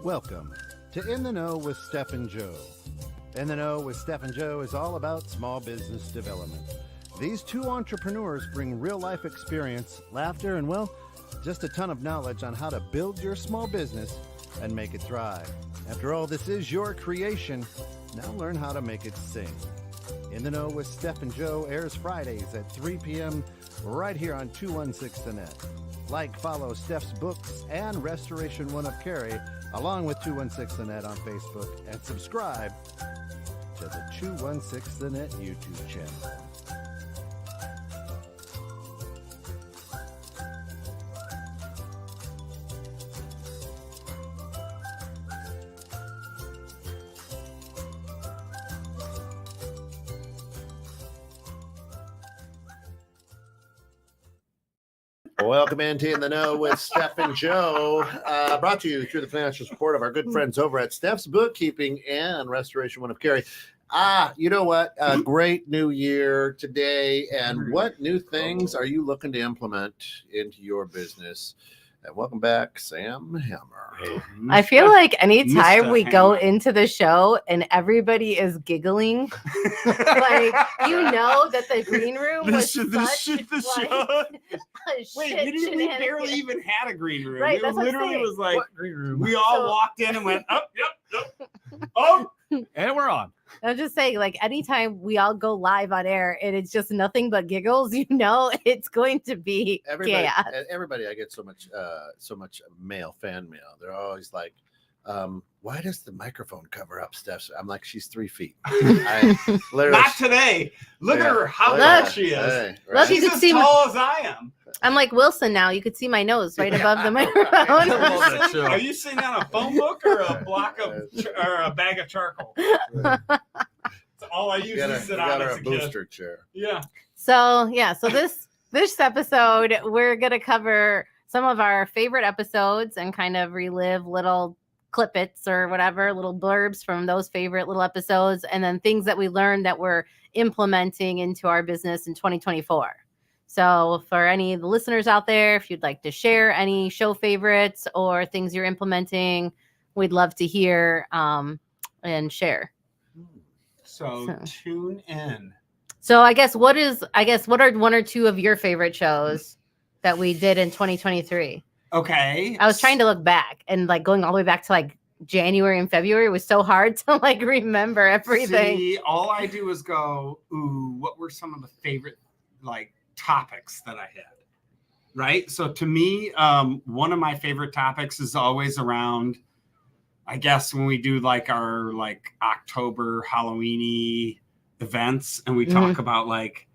Welcome to In the Know with Steph and Joe. In the Know with Steph and Joe is all about small business development. These two entrepreneurs bring real-life experience, laughter, and, well, just a ton of knowledge on how to build your small business and make it thrive. After all, this is your creation. Now learn how to make it sing. In the Know with Steph and Joe airs Fridays at 3 p.m. right here on 216 The Net. Like, follow Steph's books and Restoration One of Cary, along with 216 The Net on Facebook, and subscribe to the 216 The Net YouTube channel. Welcome into In the Know with Steph and Joe, brought to you through the financial support of our good friends over at Steph's Bookkeeping and Restoration One of Cary. You know what? A great new year today. And what new things are you looking to implement into your business? And welcome back, Sam Hammer. Hey. I feel like anytime we go into the show and everybody is giggling, like, you know that the green room was Wait, we barely even had a green room. Right, it literally was like, what green room? We all walked in and went, yep. Oh, and we're on. I'm just saying, like, anytime we all go live on air and it's just nothing but giggles, you know, it's going to be chaos. Everybody, I get so much fan mail. They're always like, why does the microphone cover up Steph? I'm like, she's 3 feet. Not today. Look at her, how tall she is. Hey, right? Look, she's as tall as I am. I'm like Wilson now. You could see my nose right above the microphone. Are you sitting on a phone book or a block of or a bag of charcoal? That's all I usually sit on as a booster chair. Yeah. So this episode, we're gonna cover some of our favorite episodes and kind of relive little clippets or whatever, little blurbs from those favorite little episodes, and then things that we learned that we're implementing into our business in 2024. So for any of the listeners out there, if you'd like to share any show favorites or things you're implementing, we'd love to hear and share. So tune in. So I guess what are one or two of your favorite shows that we did in 2023? Okay. I was trying to look back, and like going all the way back to like January and February was so hard to like remember everything. See, all I do is go, ooh, what were some of the favorite like topics that I had? Right. So to me, one of my favorite topics is always around, I guess, when we do like our like October Halloween-y events and we talk about like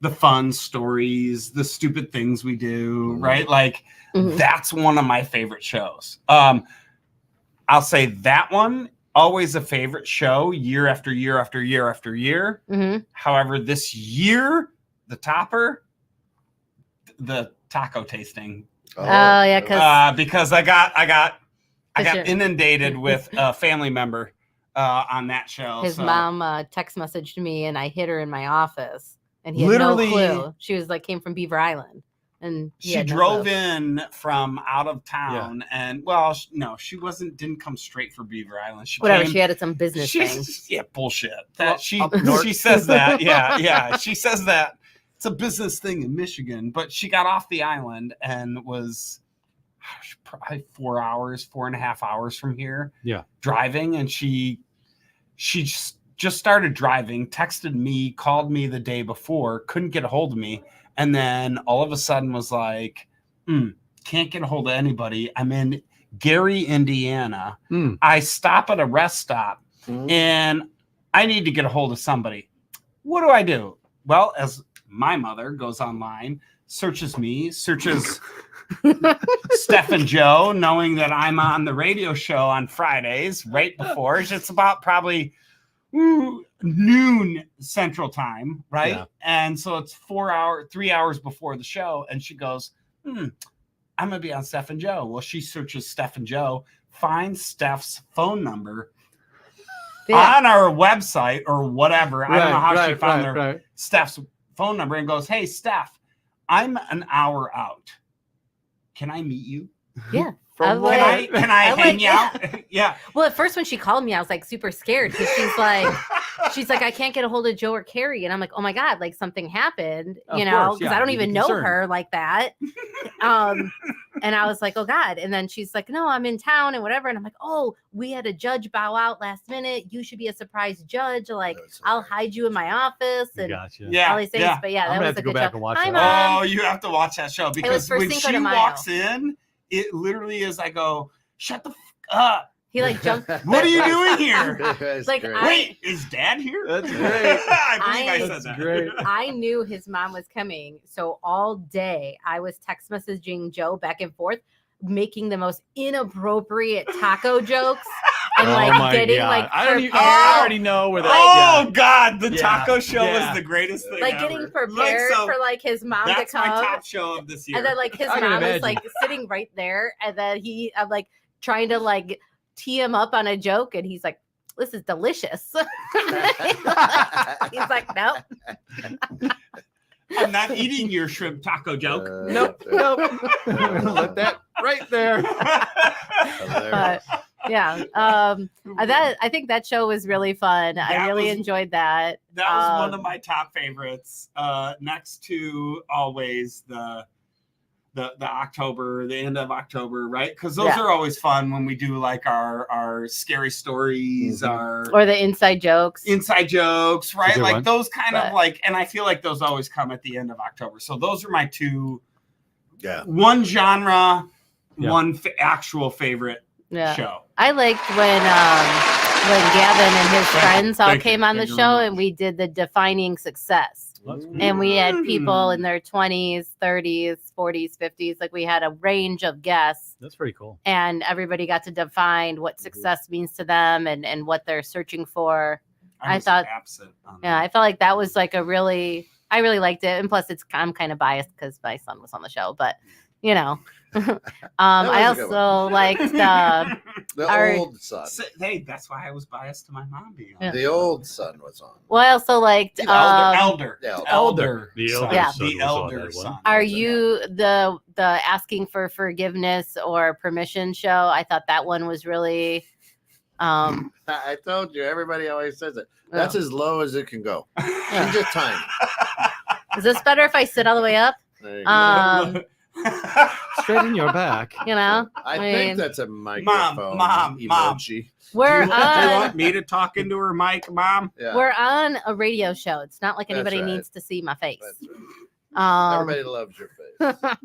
the fun stories, the stupid things we do, right? Like that's one of my favorite shows. I'll say that one, always a favorite show year after year after year after year. However, this year, the topper, the taco tasting. Oh yeah, because I got inundated with a family member on that show. His mom text messaged me and I hit her in my office and he had no clue. She was like, came from Beaver Island. And she drove in from out of town, and well, no, she didn't come straight for Beaver Island. She had some business thing. Yeah, bullshit. She says that. Yeah. She says that it's a business thing in Michigan, but she got off the island and was probably 4.5 hours from here. Yeah, driving, and she just started driving. Texted me, called me the day before, couldn't get a hold of me. And then all of a sudden was like, can't get a hold of anybody. I'm in Gary, Indiana. I stop at a rest stop and I need to get a hold of somebody. What do? Well, as my mother goes online, searches Steph and Joe, knowing that I'm on the radio show on Fridays right before. It's about probably noon Central Time, right? Yeah. And so it's 3 hours before the show, and she goes, I'm gonna be on Steph and Joe. Well, she searches Steph and Joe, finds Steph's phone number on our website or whatever. I don't know how she found Steph's phone number, and goes, hey, Steph, I'm an hour out. Can I meet you? Yeah. From I where? like- Can I I hang like- out? Yeah. Well, at first when she called me, I was like super scared because she's like, I can't get a hold of Joe or Carrie, and I'm like, oh my god, like something happened, Of know, course, because yeah, I don't you'd be even know concerned. her like that. And I was like, oh god, and then she's like, no, I'm in town and whatever, and I'm like, oh, we had a judge bow out last minute. You should be a surprise judge. Like, That's I'll hilarious. hide you in my office and Gotcha. Yeah. all these things. Yeah. But yeah, I'm that gonna was have to a go good back show. and watch Hi, that. Mom. Oh, you have to watch that show because for when Cinco she de Mayo. walks in, it literally is. I go, shut the up. He like jumped. What are you doing here? That's Like, great. Wait, is Dad here? That's great. I believe I That's said that. great. I knew his mom was coming. So all day I was text messaging Joe back and forth, making the most inappropriate taco jokes and Oh like my getting God. like I don't even, prepared. I already know where that. Oh God, the Yeah. taco show Yeah. was the greatest thing Like ever. getting prepared so for like his mom to that's my come. top show of this year. And then like his I can mom is imagine. like sitting right there, and then I'm like trying to like tee him up on a joke, and he's like, "This is delicious." He's like, "Nope." I'm not eating your shrimp taco joke. Nope. Let that right there. Hilarious. Yeah. I think that show was really fun. I That really was- enjoyed that. That was one of Um, my top favorites. Next to always the October, the end of October, right? Because those Yeah. are always fun when we do like our scary stories, Mhm. our or the inside jokes. inside jokes, right? good Like one. those kind But- of like, and I feel like those always come at the end of October. So those are my two, Yeah. one genre, Yeah. one actual favorite Yeah. show. I liked when Gavin and his friends all Thank you. came on the Thank you show very and much. we did the defining success. And we had people in their 20s, 30s, 40s, 50s. Like we had a range of guests, That's pretty cool. and everybody got to define what success means to them and what they're searching for. I was thought- absent. On Yeah, I felt like that was like I really liked it. And plus, I'm kind of biased because my son was on the show, but you know, I was a good also liked the. The Our- old son. Hey, that's why I was biased to my mom being on. Yeah. The old son was on. Well, I also liked. The Um, elder. Yeah. Elder. The son. elder Yeah. son The was on elder that one. son. Are you the asking for forgiveness or permission show? I thought that one was really. I told you, everybody always says it. That's as low as it can go. She's just tiny. Is this better if I sit all the way up? There you go. Straight in your back. You know, I mean, think that's a microphone Mom. emoji. we're Do you on. want me to talk into her mic, Mom? Yeah, We're on a radio show. It's not like That's anybody right. needs to see my face. that's right. Um, Everybody loves your face.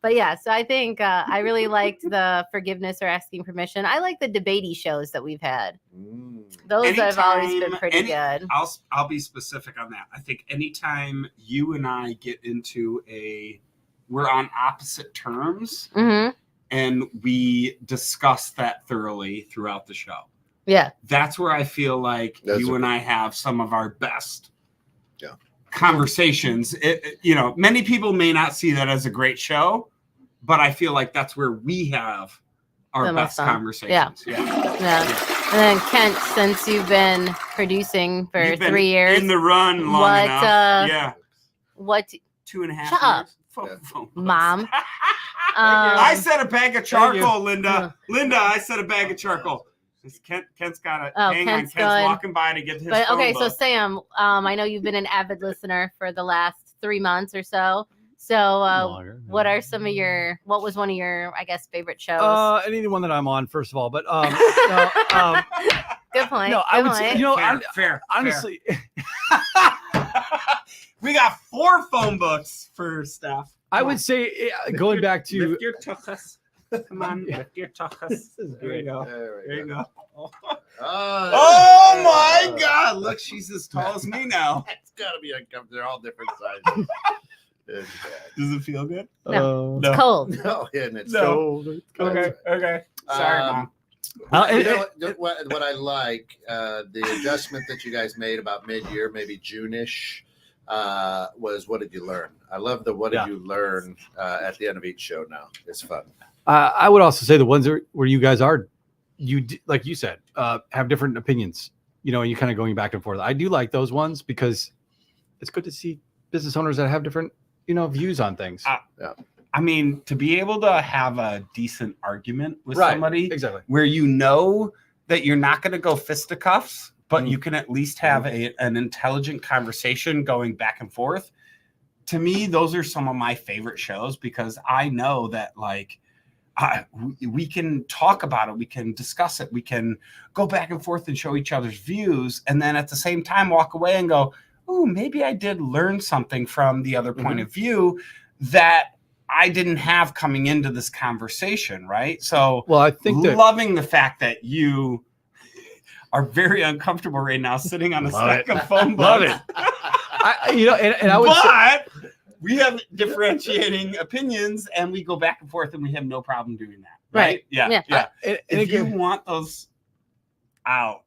but yeah, so I think I really liked the forgiveness or asking permission. I like the debatey shows that we've had. Mm. Those have always been Anytime- pretty good. I'll be specific on that. I think anytime you and I get into we're on opposite terms Hmm. and we discuss that thoroughly throughout the show. Yeah, That's where I feel like That's you a- and I have some of our best Yeah. conversations. Many people may not see that as a great show, but I feel like that's where we have our The most best fun. conversations. Yeah. yeah. And then Kent, since you've been producing for You've been 3 years, in the run long What, enough. Yeah. what, 2.5 Shut up. years. Phone Mom? I said a bag of Thank you. charcoal, Linda. Linda, I said a bag of charcoal. Kent's got it. Oh, Hang Kent's on. Kent's going. walking by to get his But phone okay, so book. Sam, I know you've been an avid listener for the last 3 months or so. So, Longer. what are some of what was one of your, I guess, favorite shows? Any one that I'm on, first of all, but Good point. no, I good would say, point. you know, fair. honestly, We got 4 phone books for Steph. I would say going back to Lift your tuchus. Come on, lift your tuchus. There you go. There There we you go. go. Oh, my God! Look, she's as tall as me now. It's got to be uncomfortable. They're all different sizes. It's Does it feel good? No. No. It's cold. bad. No, and it's No. Okay. Okay. Sorry, Um, Mom. You know what I like, the adjustment that you guys made about mid-year, maybe June-ish, was what did you learn? I love the what did Yeah. you learn at the end of each show now. It's fun. I would also say the ones where you guys are, like you said, have different opinions, and you kind of going back and forth. I do like those ones because it's good to see business owners that have different, views on things. I mean, to be able to have a decent argument with Right, somebody exactly. where you know that you're not going to go fisticuffs, but you can at least have an intelligent conversation going back and forth. To me, those are some of my favorite shows because I know that like we can talk about it, we can discuss it, we can go back and forth and show each other's views, and then at the same time walk away and go, oh, maybe I did learn something from the other point of view that I didn't have coming into this conversation, right? So, well, I think that loving the fact that you are very uncomfortable right now, sitting on a stack of phone love books. it. And I would say, But we have differentiating opinions, and we go back and forth, and we have no problem doing that, right? Yeah. and If you again, want those out,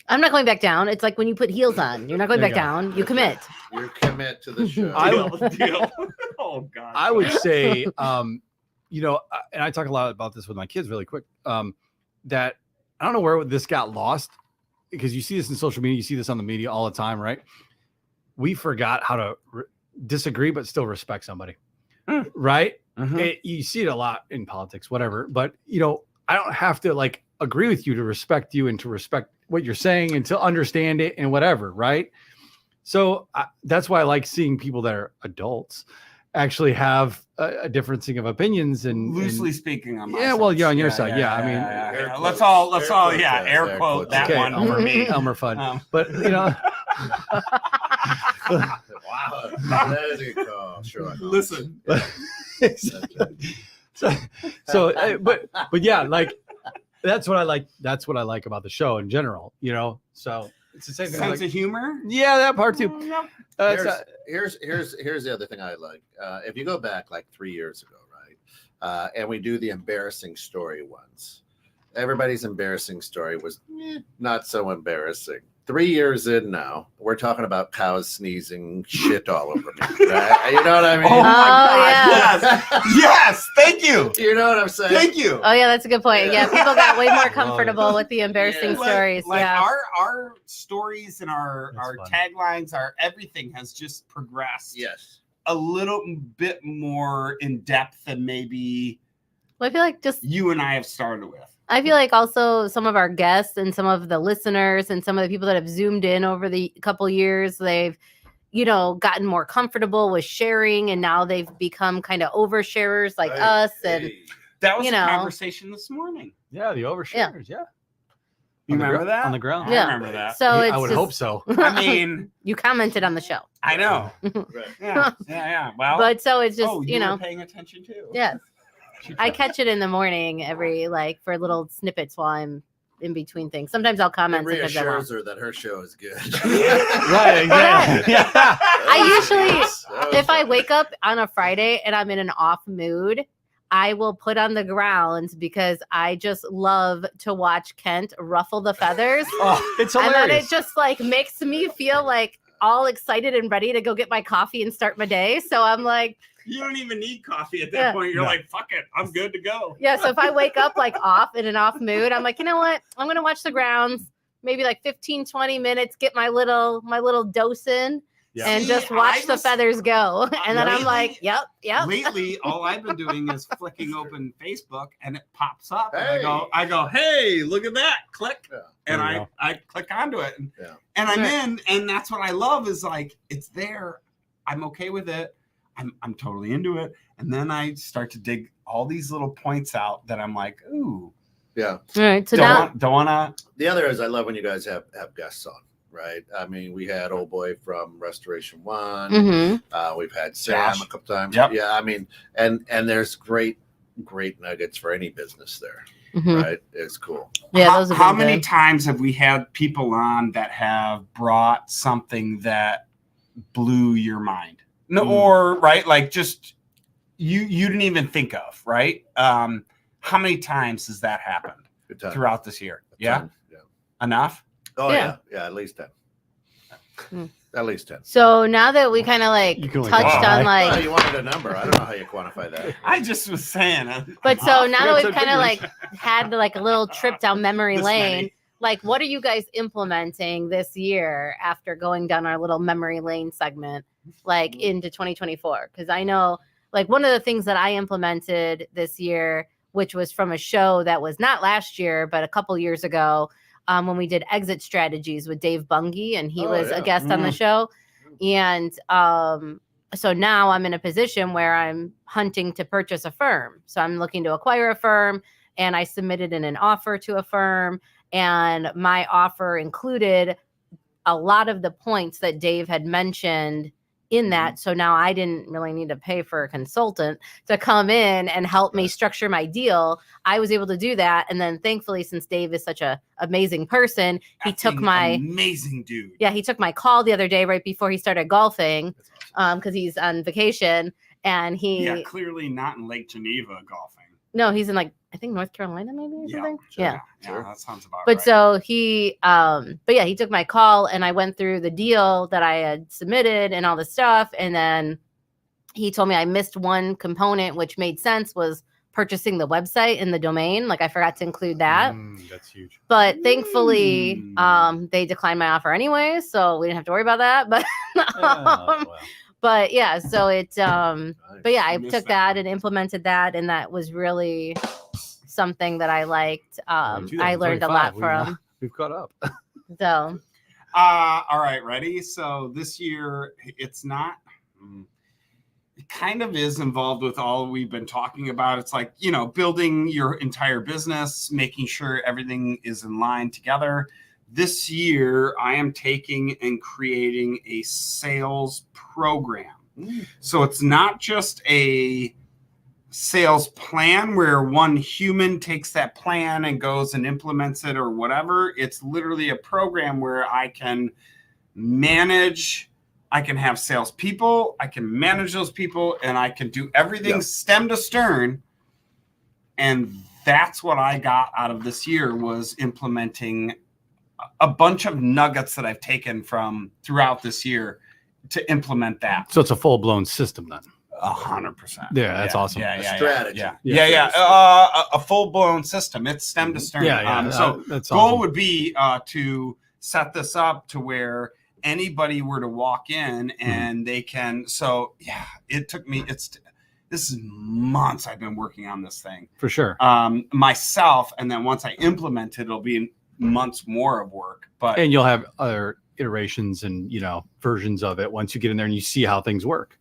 I'm not going back down. It's like when you put heels on. You're not going There back you go. down. You commit. You commit to the show. deal. Oh God. I would say, and I talk a lot about this with my kids really quick, that I don't know where this got lost because you see this in social media, you see this on the media all the time, right? We forgot how to disagree, but still respect somebody, right? You see it a lot in politics, whatever, but I don't have to like agree with you to respect you and to respect what you're saying and to understand it and whatever, right? So that's why I like seeing people that are adults actually have a differencing of opinions and loosely speaking on my yeah, side. well, you're on your side. Yeah, I mean, yeah. Air Let's quotes. all Air air quotes. quote that Okay, one for me. Elmer Fudd. But Wow, that is a good call. Sure. Listen, but yeah, like that's what I like. That's what I like about the show in general. So it's the same thing. sense of humor. Yeah, that part too. Here's the other thing I like. If you go back like 3 years ago, right, and we do the embarrassing story ones. Everybody's embarrassing story was not so embarrassing. 3 years in now, we're talking about cows sneezing shit all over me. Right? You know what I mean? Oh my yeah. God! Yes. Thank you. You know what I'm saying? Thank you. Oh yeah, that's a good point. Yeah, people got way more it. comfortable with the embarrassing Yeah. stories. Like yeah. our stories and our That's taglines, our everything has just progressed Yes. a little bit more in depth than maybe Well, I feel like you and I have started with. I feel like also some of our guests and some of the listeners and some of the people that have zoomed in over the couple years, they've, gotten more comfortable with sharing, and now they've become kind of oversharers like us. And That was You a know. conversation this morning. Yeah, the overshares. Yeah. You On the remember that? on the ground? I Yeah. remember that. so it's I would just, hope so. I mean, you commented on the show, I know. Right. Yeah. Well, but so it's just, you were paying attention too. yes, I catch it in the morning for little snippets while I'm in between things. Sometimes I'll It comment. Sometimes I won't. reassures her that her show is good. Right, exactly. Yeah. I usually, So if I funny. wake up on a Friday and I'm in an off mood, I will put on the grounds because I just love to watch Kent ruffle the feathers. Oh, it's And then hilarious. it just like makes me feel like all excited and ready to go get my coffee and start my day. So I'm like, You don't even need coffee at that Yeah. point. You're No. like, fuck it, I'm good to go. yeah. So if I wake up like off in an off mood, I'm like, you know what? I'm going to watch the grounds, maybe like 15, 20 minutes, get my little dose in Yeah. and See, just watch I the was- feathers go. And then I'm like, Lately- yep. Lately, all I've been doing is flicking open Facebook, and it pops up, and Hey. I go, hey, look at that, click, Yeah. and There you I click onto it, and, Yeah. and I'm Right. in, and that's what I love is like it's there. I'm okay with it. I'm totally into it, and then I start to dig all these little points out that I'm like, ooh, Yeah. All right. So don't now, want, don't wanna. The other is I love when you guys have guests on, right? I mean, we had old boy from Restoration One. Mhm. We've had Sam Josh. a couple times. Yep. Yeah. I mean, and there's great nuggets for any business there, Mhm. right? It's cool. Yeah, how, those have how been many good. times have we had people on that have brought something that blew your mind? No, or right, like just you didn't even think of, right? How many times has that happened Good time. throughout this year? A Yeah, ton. Yeah. enough. Oh Yeah. yeah. At least 10. Mm. At least 10. So now that we kind of like You can only touched go on high. Oh, like, you wanted a number. I don't know how you quantify that. I just was saying. but so now that That's we've a kind of big like had like a little trip down memory This lane, many. like what are you guys implementing this year after going down our little memory lane segment, like into 2024? Because I know like one of the things that I implemented this year, which was from a show that was not last year, but a couple years ago, when we did exit strategies with Dave Bungie, and he was a guest on the show. And so now I'm in a position where I'm hunting to purchase a firm. So I'm looking to acquire a firm, and I submitted in an offer to a firm, and my offer included a lot of the points that Dave had mentioned in that. So now I didn't really need to pay for a consultant to come in and help me structure my deal. I was able to do that. And then thankfully, since Dave is such a amazing person, he took my amazing dude. Yeah, he took my call the other day right before he started golfing, because he's on vacation, and he clearly not in Lake Geneva golfing. No, he's in like I think North Carolina maybe or something. Sure. Yeah, that sounds about but right. so he but yeah, he took my call, and I went through the deal that I had submitted and all the stuff, and then he told me I missed one component, which made sense, was purchasing the website and the domain. Like I forgot to include that. That's huge. But thankfully, they declined my offer anyway, so we didn't have to worry about that. But but yeah, so it but yeah, I took that and implemented that, and that was really something that I liked. I learned a lot from. We've caught up. So all right, ready? So this year it's not it kind of is involved with all we've been talking about. It's like, building your entire business, making sure everything is in line together. This year, I am taking and creating a sales program. So it's not just a sales plan where one human takes that plan and goes and implements it or whatever. It's literally a program where I can manage, I can have salespeople, I can manage those people, and I can do everything stem to stern. And that's what I got out of this year, was implementing a bunch of nuggets that I've taken from throughout this year to implement that. So it's a full-blown system then. 100%. Yeah, that's awesome. Strategy. A full-blown system. It's stem to stern. So that's goal awesome. would be to set this up to where anybody were to walk in and they can. So it took me. This is months I've been working on this thing for sure. Myself, and then once I implement it, it'll be months more of work. And you'll have other iterations and versions of it once you get in there and you see how things work.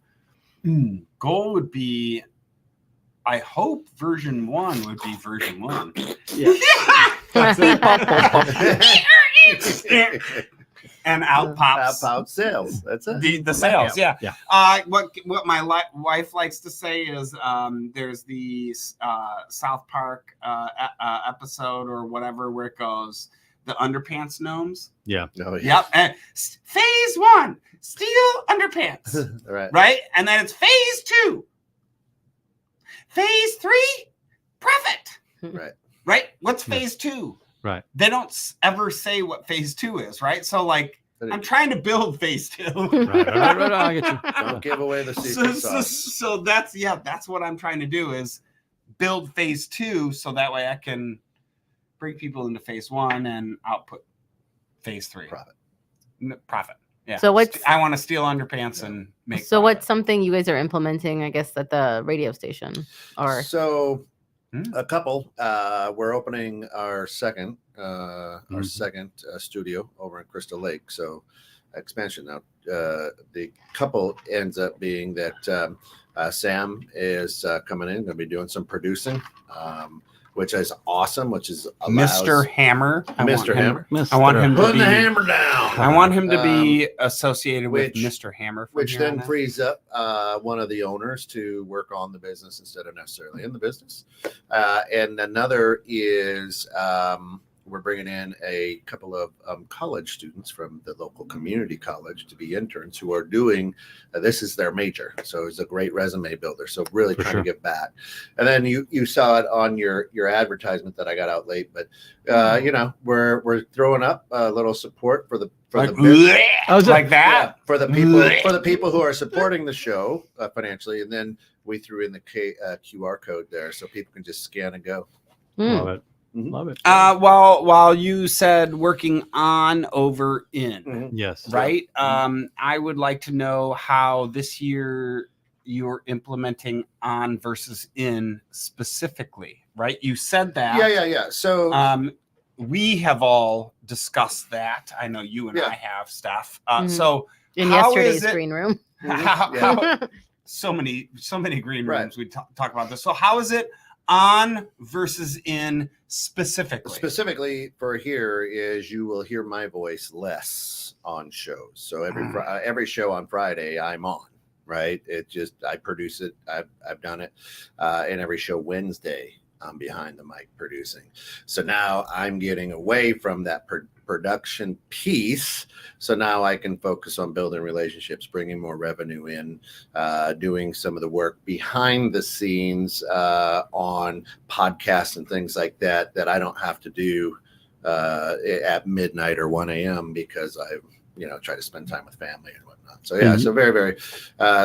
Goal would be, I hope version 1 would be version 1. And out pops sales. That's it. The sales. Yeah. What my wife likes to say is there's the South Park episode or whatever where it goes, the underpants gnomes. Oh, yeah. Yep. And phase 1, steal underpants. Right. And then it's phase 2. Phase 3, profit. Right. What's phase 2? Right. They don't ever say what phase 2 is. Right. So like, I'm trying to build phase 2. Right. I get you. Don't give away the secret sauce. So that's what I'm trying to do, is build phase 2, so that way I can bring people into phase 1 and output phase 3. Profit. Yeah. So I want to steal underpants and make. So what's something you guys are implementing, I guess, at the radio station? Or a couple. We're opening our second studio over in Crystal Lake. So expansion now. The couple ends up being that Sam is coming in, going to be doing some producing, which is awesome. Which is Mr. Hammer. Mr. Hammer. I want him to putting be, the hammer down. I want him to be associated with Mr. Hammer, which then frees up one of the owners to work on the business instead of necessarily in the business. And another is we're bringing in a couple of college students from the local community college to be interns who are doing this is their major. So it's a great resume builder. So really trying to give back. And then you saw it on your advertisement that I got out late, but we're throwing up a little support for the like that for the people who are supporting the show financially, and then we threw in the QR code there so people can just scan and go. Love it. Love it. While you said working on over in, yes, right? I would like to know how this year you're implementing on versus in specifically, right? You said that. Yeah. So we have all discussed that. I know you and Yeah. I have, Steph. Mhm. So In how yesterday's is it- green room. how, so many green Right. rooms we talk about this. So how is it on versus in specifically? Specifically for here is you will hear my voice less on shows. So every show on Friday I'm on, right? It just I produce it. I've done it, and every show Wednesday I'm behind the mic producing. So now I'm getting away from that production piece. So now I can focus on building relationships, bringing more revenue in, doing some of the work behind the scenes on podcasts and things like that I don't have to do at midnight or 1 a.m. because I try to spend time with family and whatnot. So yeah, so very, very,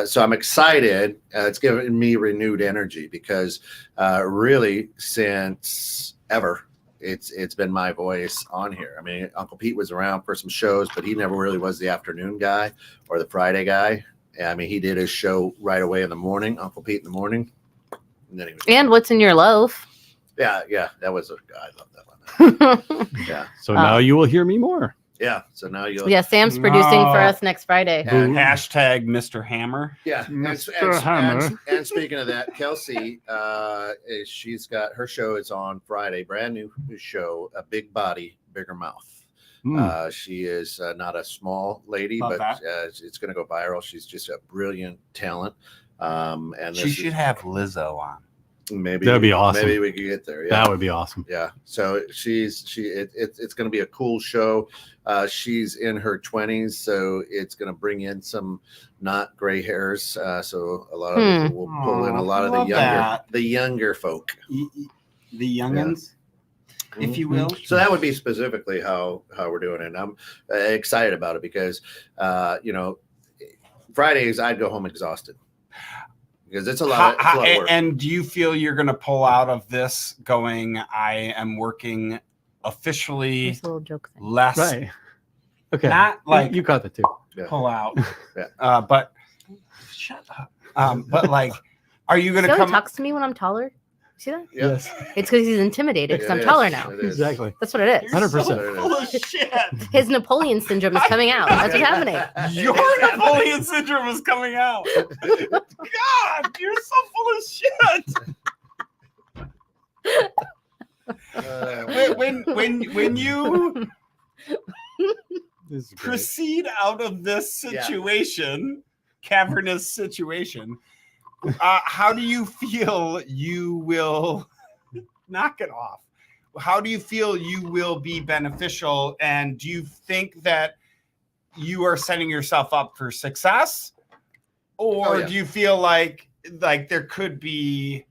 so I'm excited. It's given me renewed energy because really since ever, it's been my voice on here. I mean, Uncle Pete was around for some shows, but he never really was the afternoon guy or the Friday guy. I mean, he did his show right away in the morning, Uncle Pete in the morning. And then he was And what's in your loaf? Yeah, that was I love that one. Yeah. So now you will hear me more. Yeah. So now you'll Yeah, Sam's producing for No. us next Friday. And hashtag Mr. Hammer. Yeah, Mr. Hammer. And speaking of that, Kelsey, she's got her show is on Friday, brand new show, A Big Body, Bigger Mouth. She is not a small lady, Love but that. it's going to go viral. She's just a brilliant talent. And She should have Lizzo on. maybe That'd be awesome. Maybe we could get there. Yeah. That would be awesome. Yeah. So it's going to be a cool show. She's in her 20s, so it's going to bring in some not gray hairs. So a lot of people will pull in a lot of the younger folk, The youngins, if you will. So that would be specifically how we're doing it. And I'm excited about it because Fridays I'd go home exhausted. Because it's a lot of work. And do you feel you're going to pull out of this going, I am working officially Just a little joke thing. less, Right. Okay. not like you caught that too. pull out, Yeah. but shut up. But like, are you going See to how he come? talks to me when I'm taller? See that? Yeah. Yes. It's because he's intimidated because I'm taller now. It is. Exactly. That's what it is. 100%. So full of shit. His Napoleon syndrome is coming out. That's what's happening. Your Napoleon syndrome is coming out. God, you're so full of shit. When you This is great. proceed out of this situation, cavernous situation, how do you feel you will knock it off? How do you feel you will be beneficial? And do you think that you are setting yourself up for success? Or do you feel like there could be?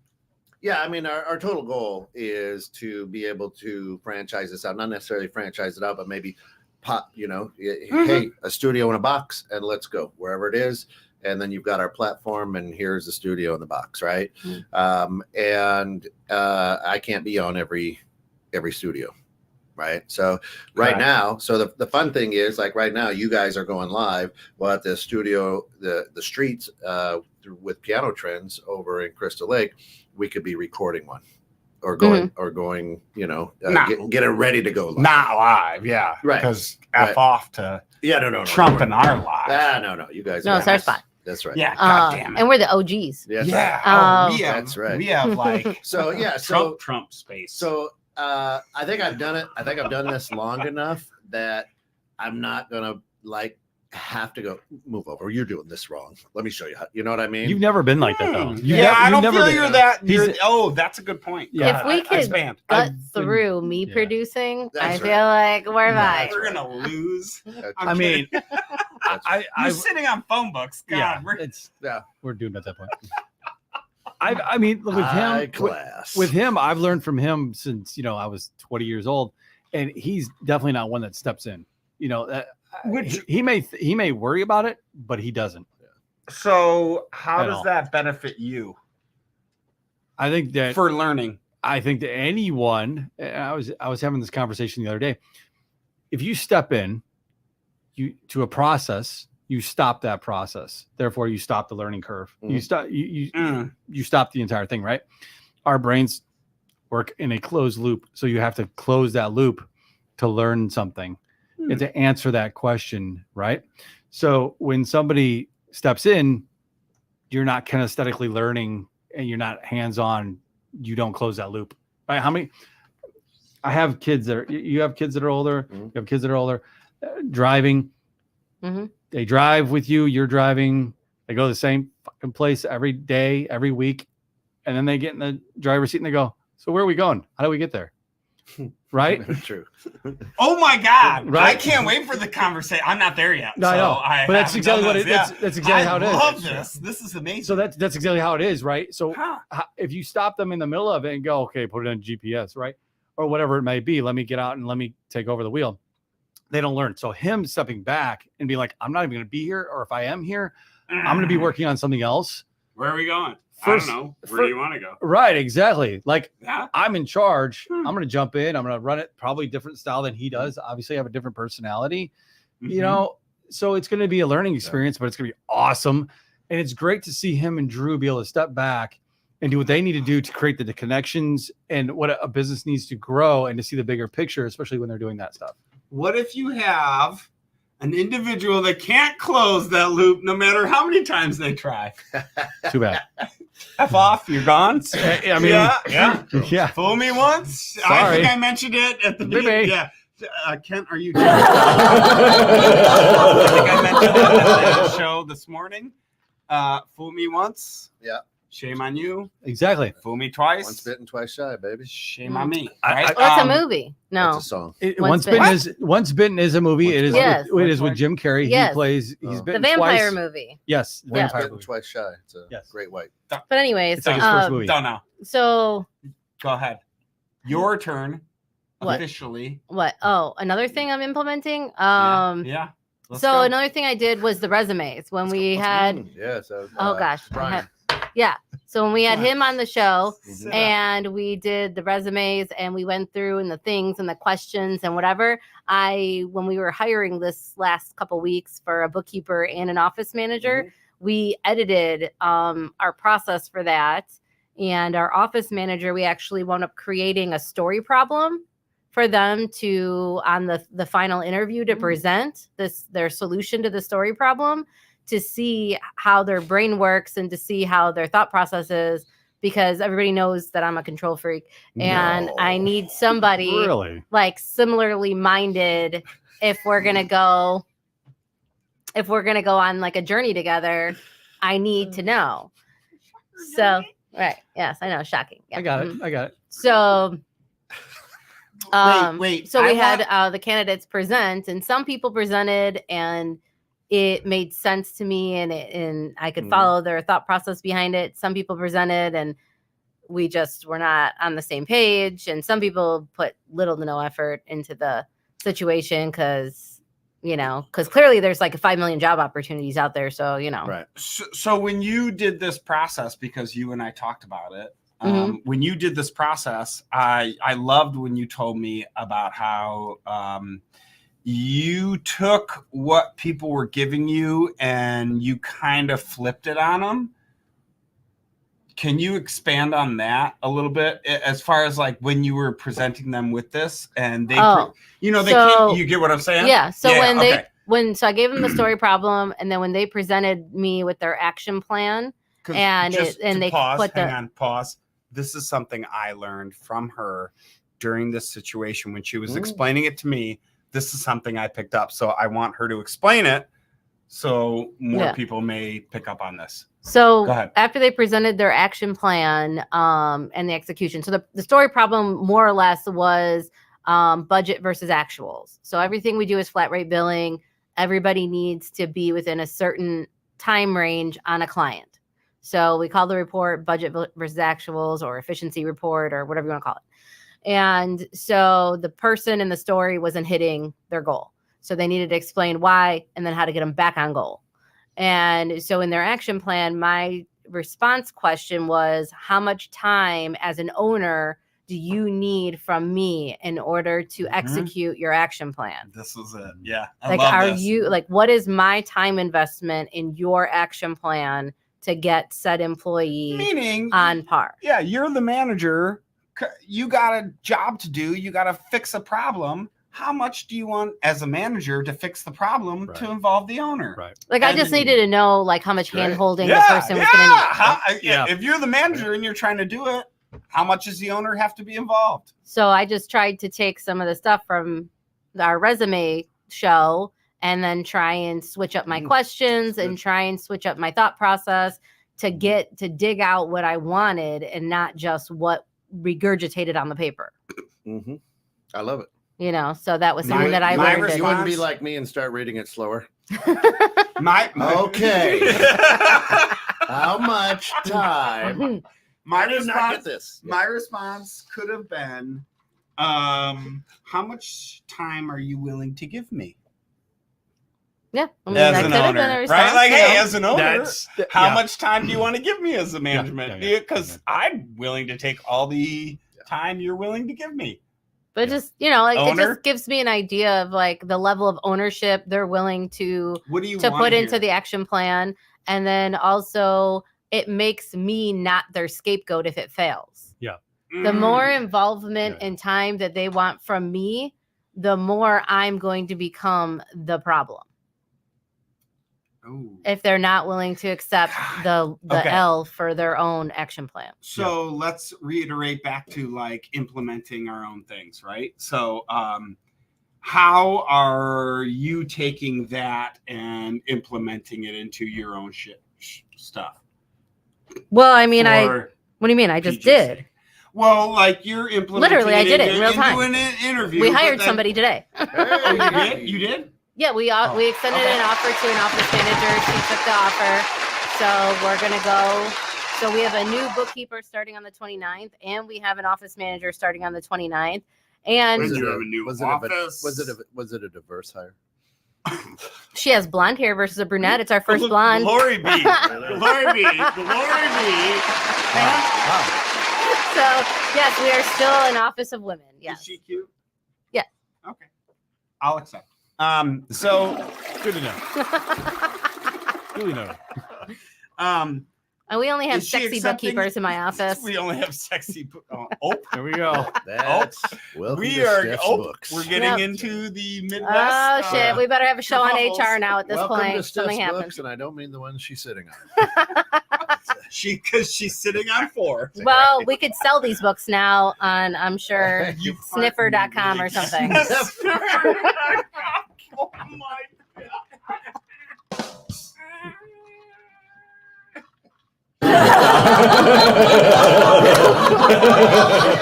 Yeah, I mean, our total goal is to be able to franchise this out, not necessarily franchise it out, but maybe pop, hey, a studio in a box and let's go wherever it is. And then you've got our platform and here's the studio in the box. Right. And I can't be on every studio. Right. So now, so the fun thing is like right now, you guys are going live. Well, at the studio, the streets with Piano Trends over in Crystal Lake, we could be recording one or going, get it ready to go live. Not live, yeah. Right. Because F off to No. Trump and our live. No. You guys. No, it's our spot. That's right. Yeah, God damn it. And we're the OGs. Yes, Yeah. right. That's right. We have like So Trump space. So I think I've done it. I think I've done this long enough that I'm not gonna have to go move over. You're doing this wrong. Let me show you how. You know what I mean? You've never been like that though. I don't feel been- you're that. That's a good point. Yeah. If we could expand. gut through me producing, I That's feel like we're fine. We're gonna lose. I mean, You're sitting on phone books. God, we're doomed at that point. I mean, with high him, class. with him, I've learned from him since I was 20 years old, and he's definitely not one that steps in. He may worry about it, but he doesn't. So how At does all. that benefit you I think that for learning? I think that anyone, and I was having this conversation the other day. If you step in to a process you stop that process. Therefore, you stop the learning curve. Mhm. You stop the entire thing, right? Our brains work in a closed loop. So you have to close that loop to learn something and to answer that question, right? So when somebody steps in, you're not kinesthetically learning and you're not hands-on. You don't close that loop, right? I have kids you have kids that are older. Mhm. You have kids that are older driving. Mm-hmm. They drive with you. You're driving. They go to the same fucking place every day, every week. And then they get in the driver's seat and they go, so where are we going? How do we get there? Right? True. Oh my God! Right? I can't wait for the conversation. I'm not there yet. No, I know. But that's exactly what that's exactly how it is. I love this. This is amazing. So that's exactly how it is, right? So Huh. if you stop them in the middle of it and go, okay, put it on GPS, right? Or whatever it may be, let me get out and let me take over the wheel. They don't learn. So him stepping back and be like, I'm not even going to be here. Or if I am here, I'm going to be working on something else. Where are we going? First- I don't know. Where do you want to go? Right. Exactly. Like Yeah. I'm in charge. Hmm. I'm going to jump in. I'm going to run it probably different style than he does. Obviously I have a different personality, you Mhm. know, so it's going to be a learning experience, but it's going to be awesome. And it's great to see him and Drew be able to step back and do what they need to do to create the connections and what a business needs to grow and to see the bigger picture, especially when they're doing that stuff. What if you have an individual that can't close that loop no matter how many times they try? Too bad. F off, you're gone. I mean, yeah. yeah. Fool me once. I Sorry. think I mentioned it at the Maybe. beginning. Yeah. Kent, are you? I think I mentioned it at the show this morning. Fool me once. Yeah. Shame on you. Exactly. Fool me twice. Once bitten, twice shy, baby. Shame on me. I- Right? Well, it's a movie. No. That's a song. Once Once Bitten is a movie. It is. Yes. It is with Jim Carrey. Yes. He plays. He's Oh. The bitten vampire twice. movie. Yes. Yeah. Once Vampire bitten, movie. twice shy. It's a Yes. great white. But anyways, It's like his first movie. Don't know. so Go ahead. Your turn. What? Officially. what? Oh, another thing I'm implementing. Yeah. Let's So go. another thing I did was the resumes when we had. Yeah. So. Oh gosh. I Brian. yeah. So when we had Go ahead. him on the show, Mhm. and we did the resumes and we went through and the things and the questions and whatever, when we were hiring this last couple weeks for a bookkeeper and an office manager, we edited our process for that. And our office manager, we actually wound up creating a story problem for them to on the final interview to present their solution to the story problem, to see how their brain works and to see how their thought process is, because everybody knows that I'm a control freak and I No. need somebody Really? like similarly minded if we're gonna go on like a journey together. I need to know. So right, yes, I know, shocking. Yeah. I got it. Mhm. I got it. So wait. so we I had the candidates present, and some people presented and it made sense to me, and I could Mhm. follow their thought process behind it. Some people presented and we just were not on the same page, and some people put little to no effort into the situation because clearly there's like 5 million job opportunities out there. So, Right. So when you did this process, because you and I talked about it, Mm-hmm. when you did this process, I loved when you told me about how you took what people were giving you and you kind of flipped it on them. Can you expand on that a little bit as far as like when you were presenting them with this and they, Oh, they so- can't, you get what I'm saying? yeah. So Yeah, so I gave them the story problem, and then when they presented me with their action plan, 'Cause and just and to they pause, put hang on, pause. This is something I learned from her during this situation when she was explaining it to me. This is something I picked up. So I want her to explain it so more people may pick up on this. So Go ahead. after they presented their action plan and the execution, so the story problem more or less was budget versus actuals. So everything we do is flat rate billing. Everybody needs to be within a certain time range on a client. So we call the report budget versus actuals, or efficiency report, or whatever you want to call it. And so the person in the story wasn't hitting their goal. So they needed to explain why and then how to get them back on goal. And so in their action plan, my response question was, how much time as an owner do you need from me in order to execute your action plan? This is it. Yeah. Like, what is my time investment in your action plan to get said employee Meaning on par? Yeah, you're the manager. You got a job to do. You got to fix a problem. How much do you want as a manager to fix the problem to involve the owner? Right. Like, I just needed to know like how much hand holding the person was going to need. If you're the manager and you're trying to do it, how much does the owner have to be involved? So I just tried to take some of the stuff from our resume show and then try and switch up my questions and try and switch up my thought process to get to dig out what I wanted and not just what regurgitated on the paper. I love it. You know, so that was something that I learned. You wouldn't be like me and start reading it slower. Okay. How much time? My I did not get this. My response could have been, how much time are you willing to give me? Yeah, I mean, As that an could have owner, been a right? response. Like, hey, Yeah. as an owner, how much time do you want to give me as a management? Because I'm willing to take all the time you're willing to give me. But just, you know, like Owner? it just gives me an idea of like the level of ownership they're willing to What do you to want put into here? the action plan, and then also it makes me not their scapegoat if it fails. Yeah. The more involvement and time that they want from me, the more I'm going to become the problem. Ooh. If they're not willing to accept the Okay. L for their own action plan. So let's reiterate back to like implementing our own things, right? So how are you taking that and implementing it into your own stuff? Well, I mean, For what do you mean? I just PG's did. sake. Well, like you're implementing Literally, I did it in real time. Into an interview. We but hired then- somebody today. Oh, you did? You did? Yeah, we extended an offer to an office manager. She took the offer. So we're going to go. So we have a new bookkeeper starting on the 29th, and we have an office manager starting on the 29th. And Was it a new office? Was it a diverse hire? she has blonde hair versus a brunette. It's our first blonde. Glory be. Glory be. Glory be. So, yes, we are still an office of women. Is Yes. she cute? Yes. Okay. I'll accept. So Good to know. Really know. And we only have Is she sexy accepting- bookkeepers in my office. We only have sexy. Here we go. That's welcome we to are. Steph's Oh, books. we're getting Yep. into the Midwest. Oh, shit. We better have a show on bubbles. HR now at this Welcome to point. Steph's Something books, happens. and I don't mean the one she's sitting on. Because she's sitting on 4. Well, we could sell these books now on, I'm sure, You sniffer.com or something. Oh my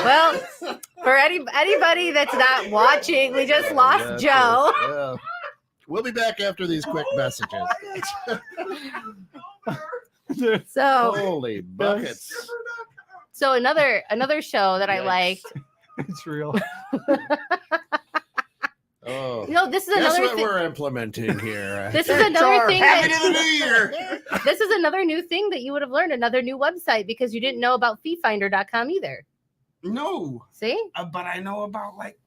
Well, for anybody that's not watching, we just lost Joe. Yeah. We'll be back after these quick messages. So, Holy buckets. so another show that I Yikes. liked. It's real. Oh. No, this is Guess another what thing. we're implementing here. This is another thing. Happy That, to the new year. this is another new thing that you would have learned. Another new website because you didn't know about feefinder.com either. No, See? but I know about like.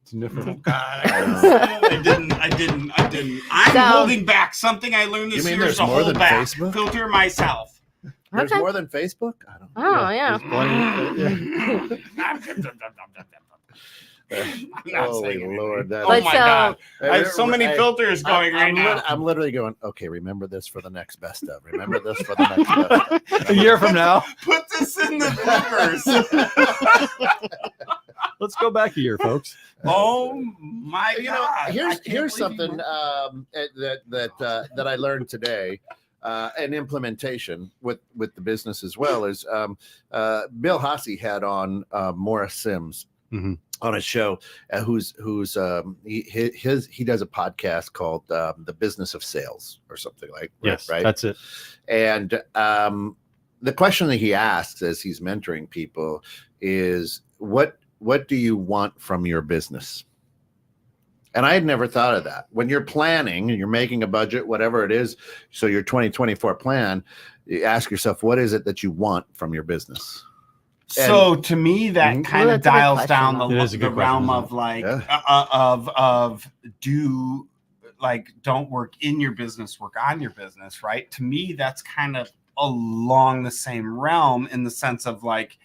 It's different. Oh God, I didn't. I'm So- holding back something I learned this You mean year there's to more hold than back, Facebook? filter myself. There's Okay. more than Facebook? I don't Oh, yeah. I'm not Holy saying it. Lord. That Oh But my so- God. I have so many filters going right now. I'm literally going, okay, remember this for the next best of. Remember this for the next best of. A year from now, Put this in the bloopers. let's go back a year, folks. Oh my You know, God. I can't here's believe something that I learned today. And implementation with the business as well is Bill Hasse had on Morris Sims on a show he does a podcast called The Business of Sales or something like Yes, right. that's it. And the question that he asks as he's mentoring people is what do you want from your business? And I had never thought of that. When you're planning and you're making a budget, whatever it is, so your 2024 plan, you ask yourself, what is it that you want from your business? So to me, that Mhm. kind Well, of that's a good dials question, down though. the, It is a the good question, realm isn't of like Yeah. of do like don't work in your business, work on your business, right? To me, that's kind of along the same realm in the sense of like,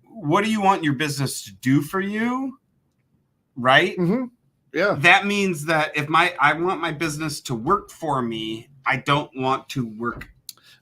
what do you want your business to do for you, right? Mhm. Yeah. That means that if I want my business to work for me, I don't want to work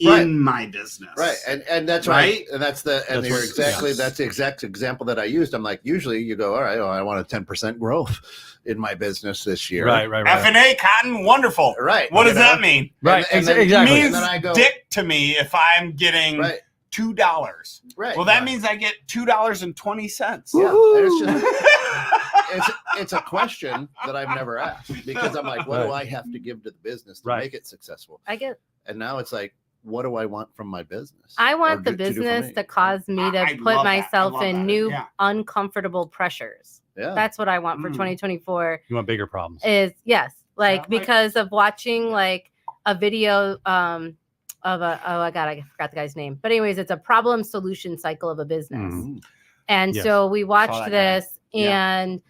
Right. in my business. Right. And that's Right? right. And that's the and That's you're what- exactly yes. that's the exact example that I used. I'm like, usually you go, all right, well, I want a 10% growth in my business this year. Right. F&A cotton, wonderful. Right. What does You know? that mean? Right. And then- Exactly. It means And then I go- dick to me if I'm getting Right. $2. Right. Well, that Right. means I get $2.20. Yeah. And it's just Woohoo! it's a question that I've never asked because I'm like, what do I have to give to the business to Right. make it successful? I get. And now it's like, what do I want from my business? I Or want the to do for business me? to cause me to I put love that. I myself love in that. new Yeah. uncomfortable pressures. Yeah. That's what I want for Mm. 2024. You want bigger problems. Is yes, like like- because of watching like a video of a I forgot the guy's name. But anyways, it's a problem solution cycle of a business. Mhm. And Yes. so we that watched guy. this Yeah. and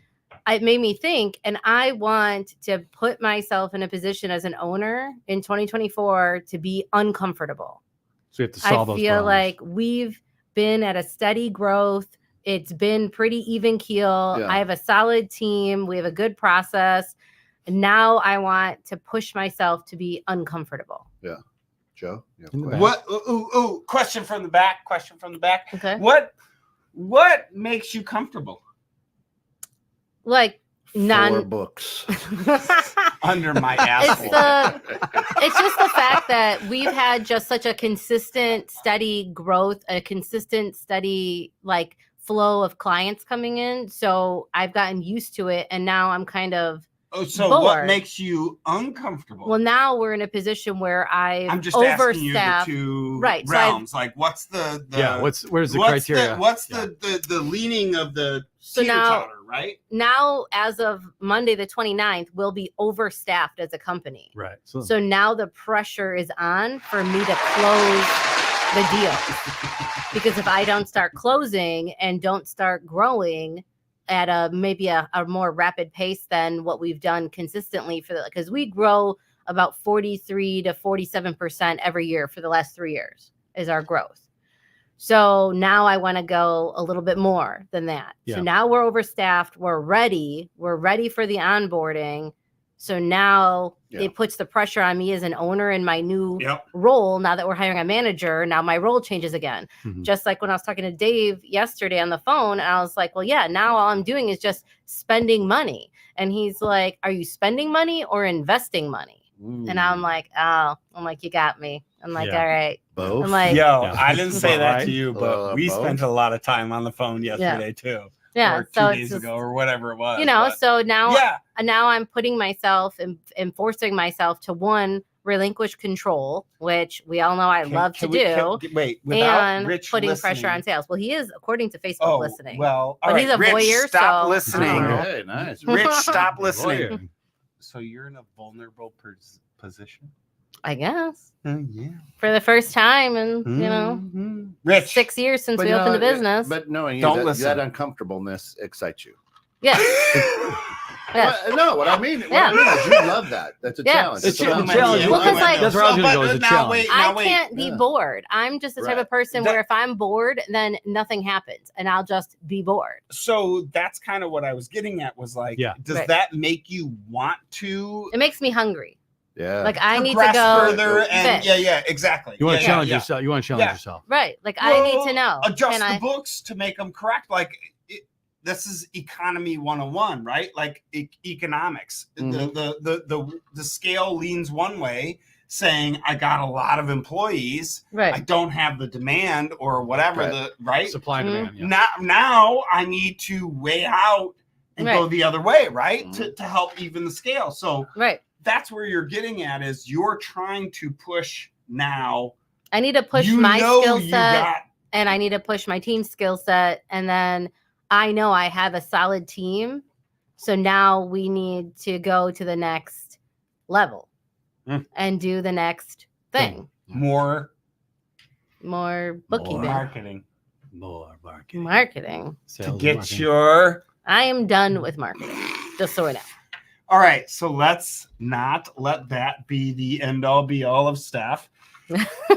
it made me think, and I want to put myself in a position as an owner in 2024 to be uncomfortable. So you have to I solve those feel problems. like we've been at a steady growth. It's been pretty even keel. Yeah. I have a solid team. We have a good process. Now I want to push myself to be uncomfortable. Joe? You have In the a back. question? Ooh, question from the back. Question from the back. Okay. What makes you comfortable? Like 4 books. Under my it's asshole. it's just the fact that we've had just such a consistent, steady growth, a consistent, steady like flow of clients coming in. So I've gotten used to it, and now I'm kind of Oh, so what bored. makes you uncomfortable? well. Now we're in a position where I'm I've just asking you the overstaffed. two Right, so I've- realms. Like, what's the yeah. Where's the what's criteria? what's Yeah. the leaning of the So teeter now- totter, right? Now, as of Monday the 29th, we'll be overstaffed as a company. Right. So now the pressure is on for me to close the deal. Because if I don't start closing and don't start growing at maybe a more rapid pace than what we've done consistently because we grow about 43 to 47% every year for the last 3 years is our growth. So now I want to go a little bit more than that. Yeah. So now we're overstaffed. We're ready for the onboarding. So now Yeah. it puts the pressure on me as an owner in my new Yep. role. Now that we're hiring a manager, now my role changes again. Mhm. Just like when I was talking to Dave yesterday on the phone, and I was like, well, yeah, now all I'm doing is just spending money. And he's like, are you spending money or investing money? And I'm like, you got me. I'm like, Yeah. all right. both. I'm like, Yo, Yeah. I didn't say that Right. to you, but we Both. spent a lot of time on the phone yesterday too. yeah. Or 2 So it's days just, ago or whatever it was. you know, but- so now, yeah. now I'm putting myself and forcing myself to relinquish control, which we all know I love to do. Wait, without And Rich putting listening. pressure on sales. Well, he is, according to Facebook, Oh, listening. well, But all he's a Rich, voyeur, stop so- listening. I don't know. Hey, nice. Rich, stop Lawyer. listening. So you're in a vulnerable position? I guess Yeah. for the first time in Mhm. Rich, 6 years since But we you know, opened the business. But knowing you, Don't that, listen. that uncomfortableness excites you. Yeah. Yeah. Well, no, what I mean is you love that. That's a Yeah. challenge. It's It's a about- challenge. Well, 'cause, like- That's where I was gonna go, is a challenge. I can't be Yeah. bored. I'm just the type Right. of person That- where if I'm bored, then nothing happens and I'll just be bored. So that's kind of what I was getting at. Was like, Yeah. does Right. that make you want to It makes me hungry. Yeah. Like I need to progress go further? And fish. yeah, exactly. You want to Yeah, challenge yeah. yourself. You want to challenge Yeah. yourself. Right. Like I need to Well, know. Adjust Can the I? books to make them correct. Like this is economy 101, right? Like economics. Mhm. The scale leans one way, saying I got a lot of employees, I Right. don't have the demand or whatever Right. the right. Supply and Mhm. demand. Yeah. Now I need to weigh out and go Right. the other way, right? Mhm. To help even the scale. So Right. that's where you're getting at is you're trying to push now. I need to push you my know skill you set got and I need to push my team's skill set. And then I know I have a solid team. So now we need to go to the next level Mm. and do the next thing. more More bookkeeping. marketing. More marketing. Marketing. Sales To and get marketing. your I am done with marketing. Just so we know. all right. So let's not let that be the end all be all of Steph.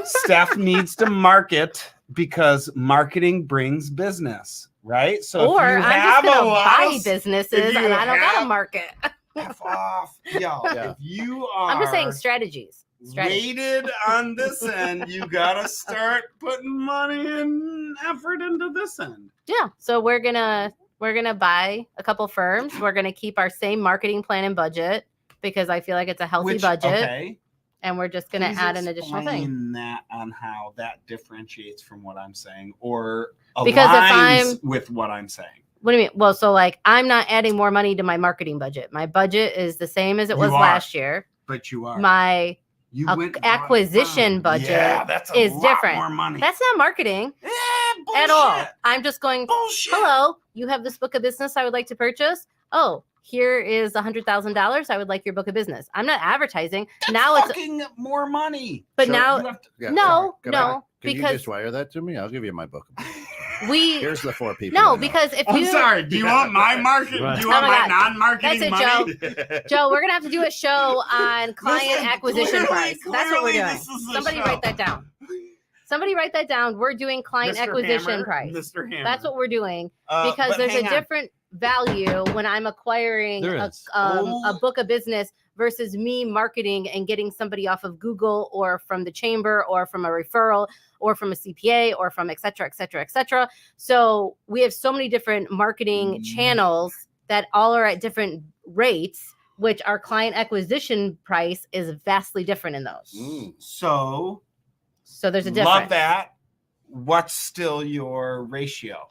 Steph needs to market because marketing brings business, right? So Or if you I'm have just a gonna lot buy of businesses you and I don't gotta have- market. F off, yo. Yeah. If you are, I'm just saying strategies. weighted on this end, you gotta start putting money and effort into this end. Yeah. So we're gonna buy a couple firms. We're gonna keep our same marketing plan and budget because I feel like it's a healthy budget. Okay. And we're just gonna Please add an additional thing. explain that on how that differentiates from what I'm saying or Because if aligns with what I'm saying. What do you mean? Well, so like I'm not adding more money to my marketing budget. My budget is the same as it You was are. last year. But you are. My You ac- went and bought a acquisition firm. budget Yeah, that's a is lot different. more money. that's not marketing bullshit. at all. I'm just going, Bullshit. hello, you have this book of business I would like to purchase. Oh, here is $100,000. I would like your book of business. I'm not advertising. That's now it's fucking more money. but So now You have to- Yeah, no, can no, Can you because just wire that to me? I'll give you my book. we Here's the 4 people. I no, know. because if I'm you sorry. Do you want my market? Right. Do you Oh want my my God. non-marketing That's it, money? Joe, we're gonna have to do a show on client Listen, acquisition price. That's what we're clearly doing. this is a Somebody show. write that down. Somebody write that down. We're doing client Mr. acquisition Hammer, price. Mr. Hammer. That's what we're doing because but there's a hang on. different value when I'm acquiring There a is. book of business versus me marketing and getting somebody off of Google or from the chamber or from a referral or from a CPA or from et cetera, et cetera, et cetera. So we have so many different marketing channels that all are at different rates, which our client acquisition price is vastly different in those. So So there's a difference. love that. What's still your ratio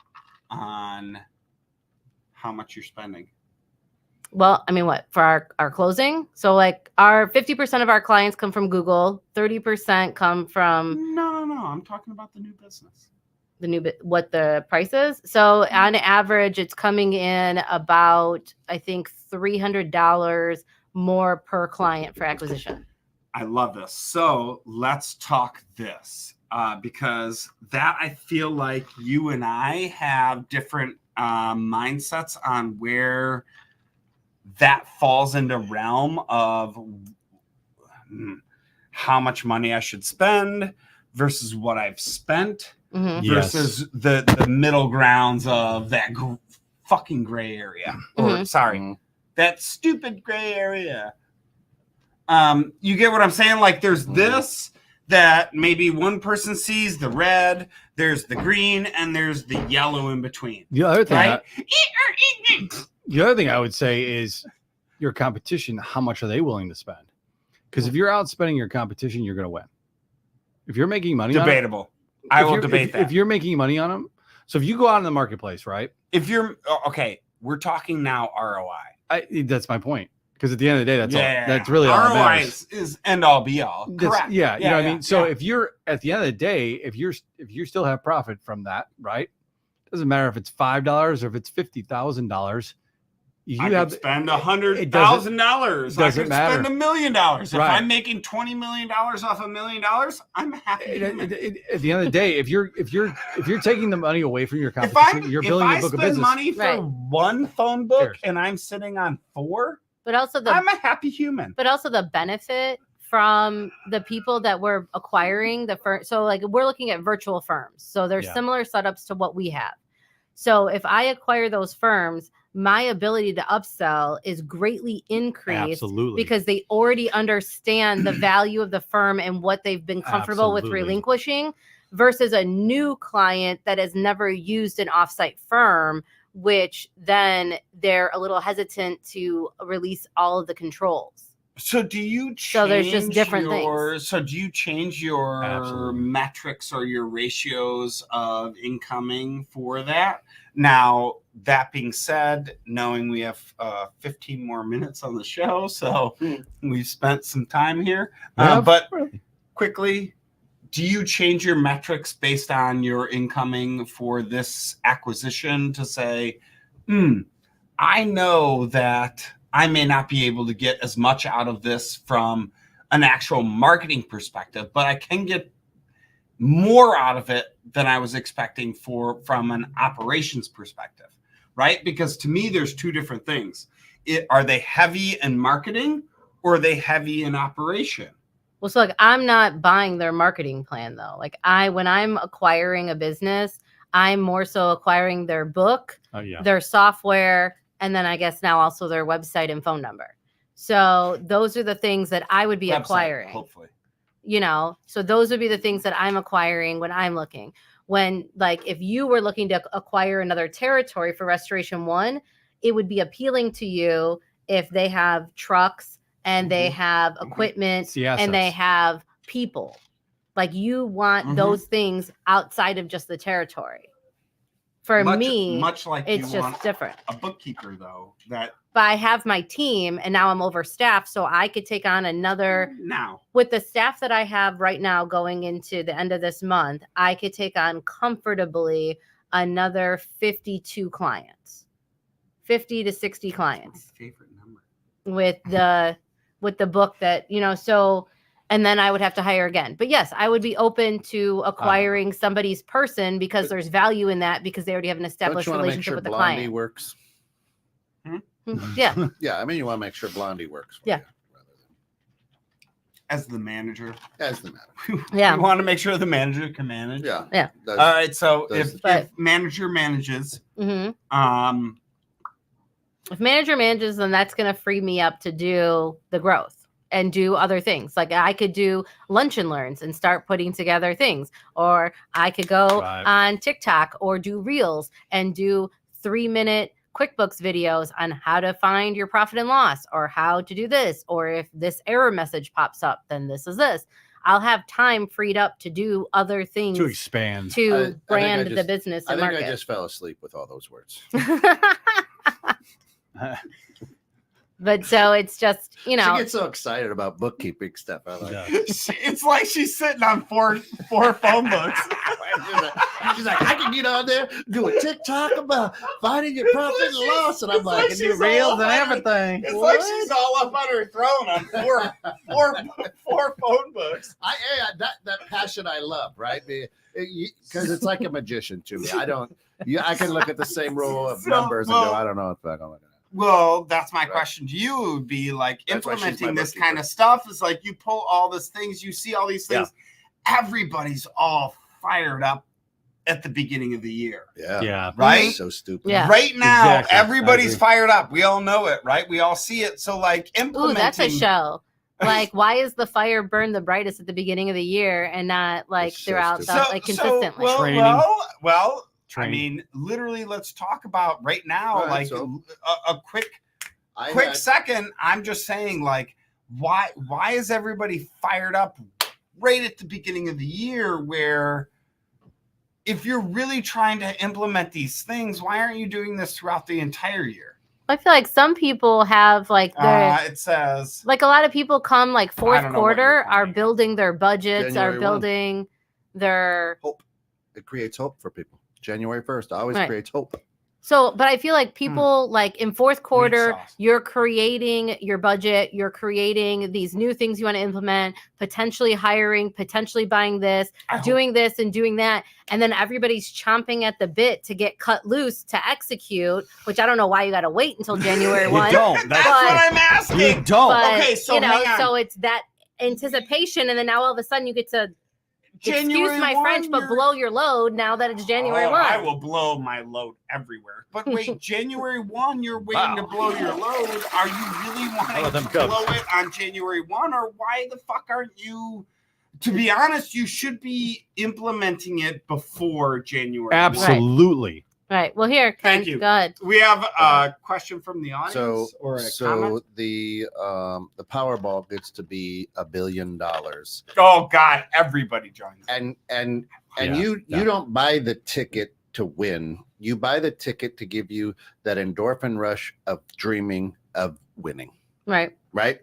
on how much you're spending? Well, I mean, what for our closing? So like our 50% of our clients come from Google, 30% come from No. I'm talking about the new business. what the price is. So on average, it's coming in about, I think, $300 more per client for acquisition. I love this. So let's talk this because that I feel like you and I have different mindsets on where that falls into realm of how much money I should spend versus what I've spent Mhm. Yes. versus the middle grounds of that fucking gray area. Or Mhm. sorry, Mhm. that stupid gray area. You get what I'm saying? Like there's this that maybe one person sees the red, there's the green, and there's the yellow in between. The other thing, Right? the other thing I would say is your competition. How much are they willing to spend? Because if you're outspending your competition, you're going to win. If you're making money, Debatable. on I it, will if debate that. If you're making money on them, so if you go out in the marketplace, right? If you're okay, we're talking now ROI. That's my point. Because at the end of the day, that's really all that ROI matters. is end all be all. Correct. Yeah, you know what I mean. So yeah. if you're at the end of the day, if you still have profit from that, right? Doesn't matter if it's $5 or if it's $50,000. You I have could spend it doesn't- $100,000. I doesn't could matter. spend $1 million. If Right. I'm making $20 million off $1 million, I'm happy. human. at the end of the day, if you're taking the money away from your If competition, you're building I a book of spend business. money for Right. one phone book Cheers. and I'm sitting on 4, But also I'm a happy human. but also the benefit from the people that we're acquiring the firm. So like we're looking at virtual firms. So they're Yeah. similar setups to what we have. So if I acquire those firms, my ability to upsell is greatly increased Absolutely. because they already understand the value of the firm and what they've been comfortable with Absolutely. relinquishing versus a new client that has never used an offsite firm, which then they're a little hesitant to release all of the controls. So do you change So there's just different things. So do you change your Absolutely. metrics or your ratios of incoming for that? Now, that being said, knowing we have 15 more minutes on the show, so we've spent some time here. Yeah. But quickly, do you change your metrics based on your incoming for this acquisition to say, I know that I may not be able to get as much out of this from an actual marketing perspective, but I can get more out of it than I was expecting from an operations perspective, right? Because to me, there's two different things. Are they heavy in marketing or are they heavy in operation? Well, so like I'm not buying their marketing plan though. Like when I'm acquiring a business, I'm more so acquiring their book, their software, and then I guess now also their website and phone number. So those are the things that I would be acquiring. Hopefully. You know, so those would be the things that I'm acquiring when I'm looking. When like if you were looking to acquire another territory for Restoration One, it would be appealing to you if they have trucks and they have equipment and they have people. Like you want those things outside of just the territory. For me, much like it's just different. A bookkeeper though, but I have my team and now I'm overstaffed, so I could take on another. Now with the staff that I have right now going into the end of this month, I could take on comfortably another 52 clients, 50 to 60 clients. My favorite number. With the book that, you know, so, and then I would have to hire again. But yes, I would be open to acquiring somebody's person because there's value in that because they already have an established relationship with the Blondie client. Works? Yeah. Yeah, I mean, you want to make sure Blondie works. Yeah. As the manager. Yeah. We want to make sure the manager can manage. Yeah. Yeah. All right. So if manager manages, if manager manages, then that's going to free me up to do the growth and do other things. Like I could do lunch and learns and start putting together things, or I could go on TikTok or do reels and do 3-minute QuickBooks videos on how to find your profit and loss or how to do this. Or if this error message pops up, then this is this. I'll have time freed up to do other things to expand, to brand the business and market. I just fell asleep with all those words. But so it's just, you know, she gets so excited about bookkeeping stuff. I like it's like she's sitting on four phone books. She's like, I can get on there, do a TikTok about finding your profit and loss, and I'm like, and do reels and everything. It's like she's all up on her throne on four phone books. That passion I love, right? Because it's like a magician to me. I can look at the same row of numbers and go, I don't know what the fuck I'm looking at. Well, that's my question to you. Would be like implementing this kind of stuff is like you pull all these things, you see all these things. Yeah. Everybody's all fired up at the beginning of the year. Yeah. Right? So stupid. Yeah. Right now, everybody's fired up. We all know it, right? We all see it. So like implementing. Ooh, that's a show. Like, why is the fire burn the brightest at the beginning of the year and not like throughout consistently? Well, I mean, literally, let's talk about right now, a quick second. I'm just saying, like, why is everybody fired up right at the beginning of the year? Where if you're really trying to implement these things, why aren't you doing this throughout the entire year? I feel like some people have like it says like a lot of people come like fourth quarter are building their budgets, January are building their hope. It creates hope for people. January 1st always creates hope. So, but I feel like people like in fourth quarter, you're creating your budget, you're creating these new things you want to implement, potentially hiring, potentially buying this, doing this and doing that. And then everybody's chomping at the bit to get cut loose to execute, which I don't know why you got to wait until January 1. You don't. That's what I'm asking. You don't. But, okay, so hang on. So it's that anticipation. And then now all of a sudden you get to January excuse my French, but blow your load now that it's January 1. I will blow my load everywhere. But wait, January 1, you're waiting to blow your load. Are you really wanting to blow it on January 1? Or why the fuck aren't you? To be honest, you should be implementing it before January 1. Absolutely. Right. Well, here, Ken, thank you. Go ahead. We have a question from the audience or a comment. So the Powerball gets to be $1 billion. Oh God, everybody joins. And you don't buy the ticket to win. You buy the ticket to give you that endorphin rush of dreaming of winning. Right. Right.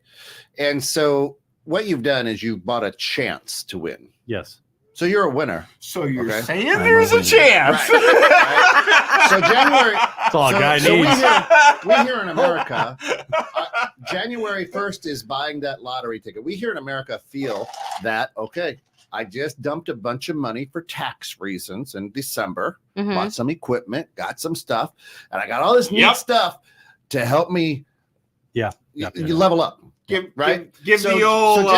And so what you've done is you bought a chance to win. Yes. So you're a winner. So you're saying there's a chance. Right. So January. That's all a guy needs. We here in America, January 1st is buying that lottery ticket. We here in America feel that, okay, I just dumped a bunch of money for tax reasons in December, Mhm. bought some equipment, got some stuff, and I got all this neat Yep. stuff to help me you level up. Give So, the old so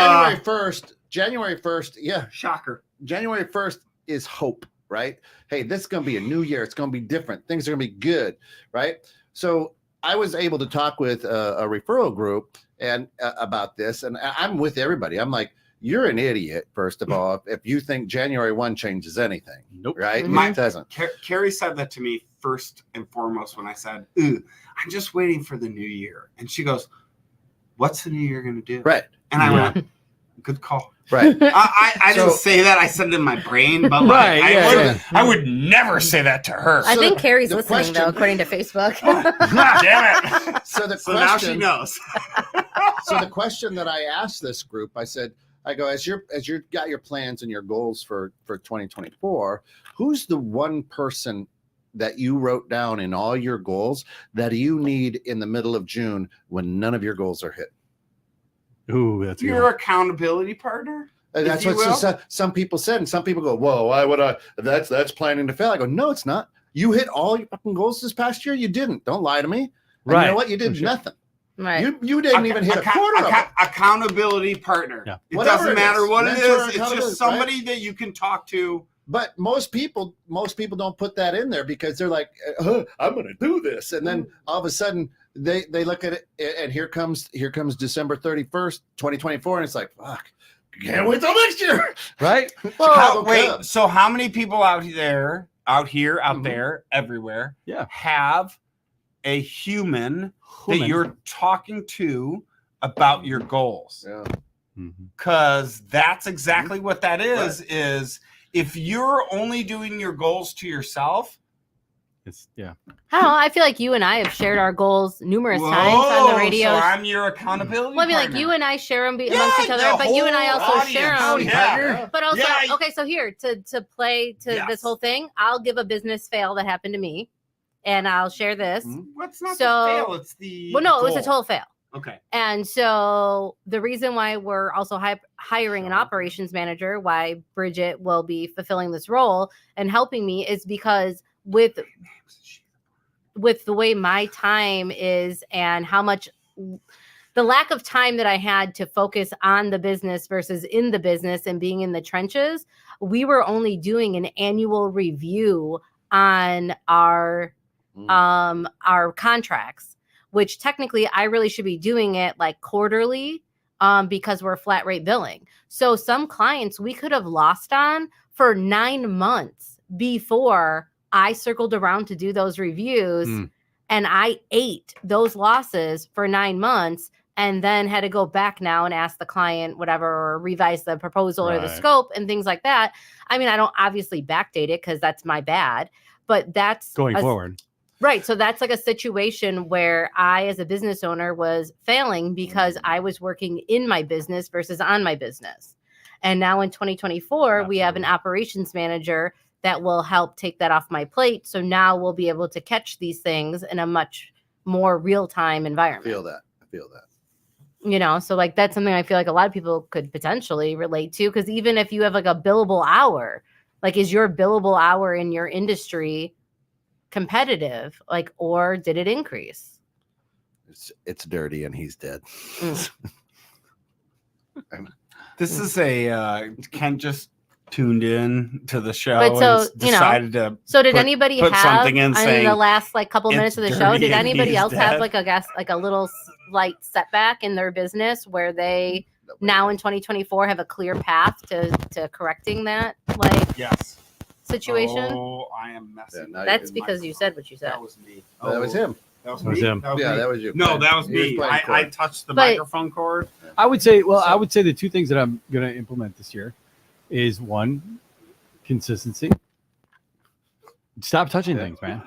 January 1st, yeah, shocker. January 1st is hope, right? Hey, this is going to be a new year. It's going to be different. Things are going to be good, right? So I was able to talk with a referral group and about this, and I'm with everybody. I'm like, you're an idiot, first of all, if you think January 1 changes anything. Nope. Right? Mhm. It doesn't. Carrie said that to me first and foremost when I said, "Ooh, I'm just waiting for the new year," and she goes, "What's the new year going to do?" Right. And I Yeah. went, "Good call." Right. I So- didn't say that. I said it in my brain, but like, Right, yeah. I would never say that to her. I So think the- Carrie's the listening though, question- according to Facebook. Damn it. So the So now she question, knows. so the question that I asked this group, I go, as you got your plans and your goals for 2024, who's the one person that you wrote down in all your goals that you need in the middle of June when none of your goals are hit? Ooh, that's a good Your one. accountability partner? And that's If you what some people said, and some people go, "Whoa, why would I? That's planning to fail." I go, "No, it's not. You hit all your fucking goals this past year. You didn't. Don't lie to me. And you Right. know what? You did For sure. nothing. Right. You didn't even hit a quarter of it. Accountability partner. Yeah. It Whatever doesn't it matter is. what it Mentor or is. It's accountability, just somebody that you can talk to. But most people don't put that in there because they're like, I'm going to do this, and then all of a sudden they look at it, and here comes December 31st, 2024, and it's like, fuck, can't wait till next year, Right? Cubs. So how many people out here, Mhm. there, everywhere, Yeah. have a human that you're talking to about your goals? Yeah. Mhm. Because that's exactly what that is if you're only doing your goals to yourself. It's yeah. I don't know. I feel like you and I have shared our goals numerous times on the radio. So I'm your accountability Well, I mean, like partner. you and I share them amongst Yeah, each other, the but you and I whole also share audience. them. Yeah. But also, Yeah. okay, so here to play to Yes. this whole thing, I'll give a business fail that happened to me, and I'll share this. Mhm. What's not So- the fail? It's the Well, no, it was a goal. total fail. Okay. And so the reason why we're also hiring an operations manager, why Bridget will be fulfilling this role and helping me, is because with the way my time is and how much the lack of time that I had to focus on the business versus in the business and being in the trenches, we were only doing an annual review on our contracts, which technically I really should be doing it like quarterly because we're flat rate billing. So some clients we could have lost on for 9 months before I circled around to do those reviews. And I ate those losses for 9 months and then had to go back now and ask the client whatever, or revise the proposal or the Right. scope and things like that. I mean, I don't obviously backdate it because that's my bad, but that's Going forward. right. So that's like a situation where I, as a business owner, was failing because I was working in my business versus on my business. And now in 2024, we have an Absolutely. operations manager that will help take that off my plate. So now we'll be able to catch these things in a much more real-time I environment. feel that. You know, so like that's something I feel like a lot of people could potentially relate to, because even if you have like a billable hour, like is your billable hour in your industry competitive, like, or did it increase? It's dirty and he's dead. This is a Ken just tuned in to the show But so, and you know, decided to So did put- anybody put have something in in saying, the last like couple minutes of "It's the show? dirty Did and anybody he's else have dead." like like a little slight setback in their business where they now in 2024 have a clear path to correcting that like yes situation? Oh, I am messing. Yeah, now That's with because my you phone. said what you said. That was me. That was him. That was That was me. him. Yeah, me. that was you. No, that was He was me. playing I chord. touched the But- microphone cord. I would say the two things that I'm going to implement this year is one, consistency. Stop touching things, man.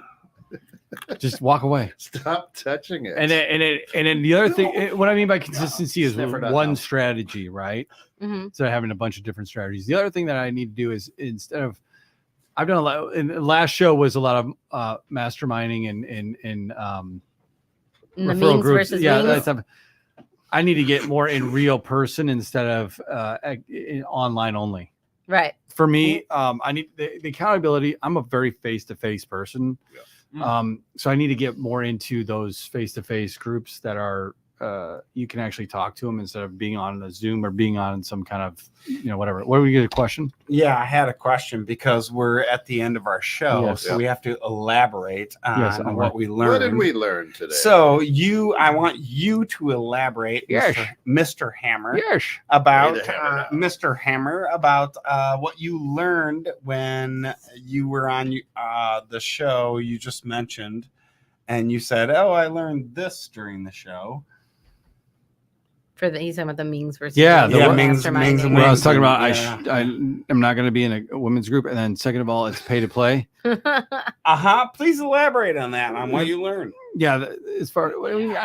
Just walk away. Stop touching it. And then the other thing, what I mean by consistency is Sniffer.com. one strategy, right? Mhm. Instead of having a bunch of different strategies. The other thing that I need to do is instead of, I've done a lot. In the last show was a lot of masterminding and And the referral means groups. versus Yeah, wings? that's. I need to get more in real person instead of online only. Right. For me, I need the accountability. I'm a very face-to-face person. So I need to get more into those face-to-face groups that are you can actually talk to them instead of being on a Zoom or being on some kind of, whatever. What were you get a question? Yeah, I had a question because we're at the end of our show, Yes. so we have to elaborate on what we learned. What did we learn today? So I want you to elaborate, Yes. Mr. Hammer, Yes. about Way to hammer down. Mr. Hammer about what you learned when you were on the show you just mentioned, and you said, "Oh, I learned this during the show." He's talking about the Mings versus Yeah, James the Mings and masterminding. Well, I was Wings talking and- about yeah. I am not going to be in a women's group, and then second of all, it's pay to play. Please elaborate on that, on what you learned. Yeah, as far I don't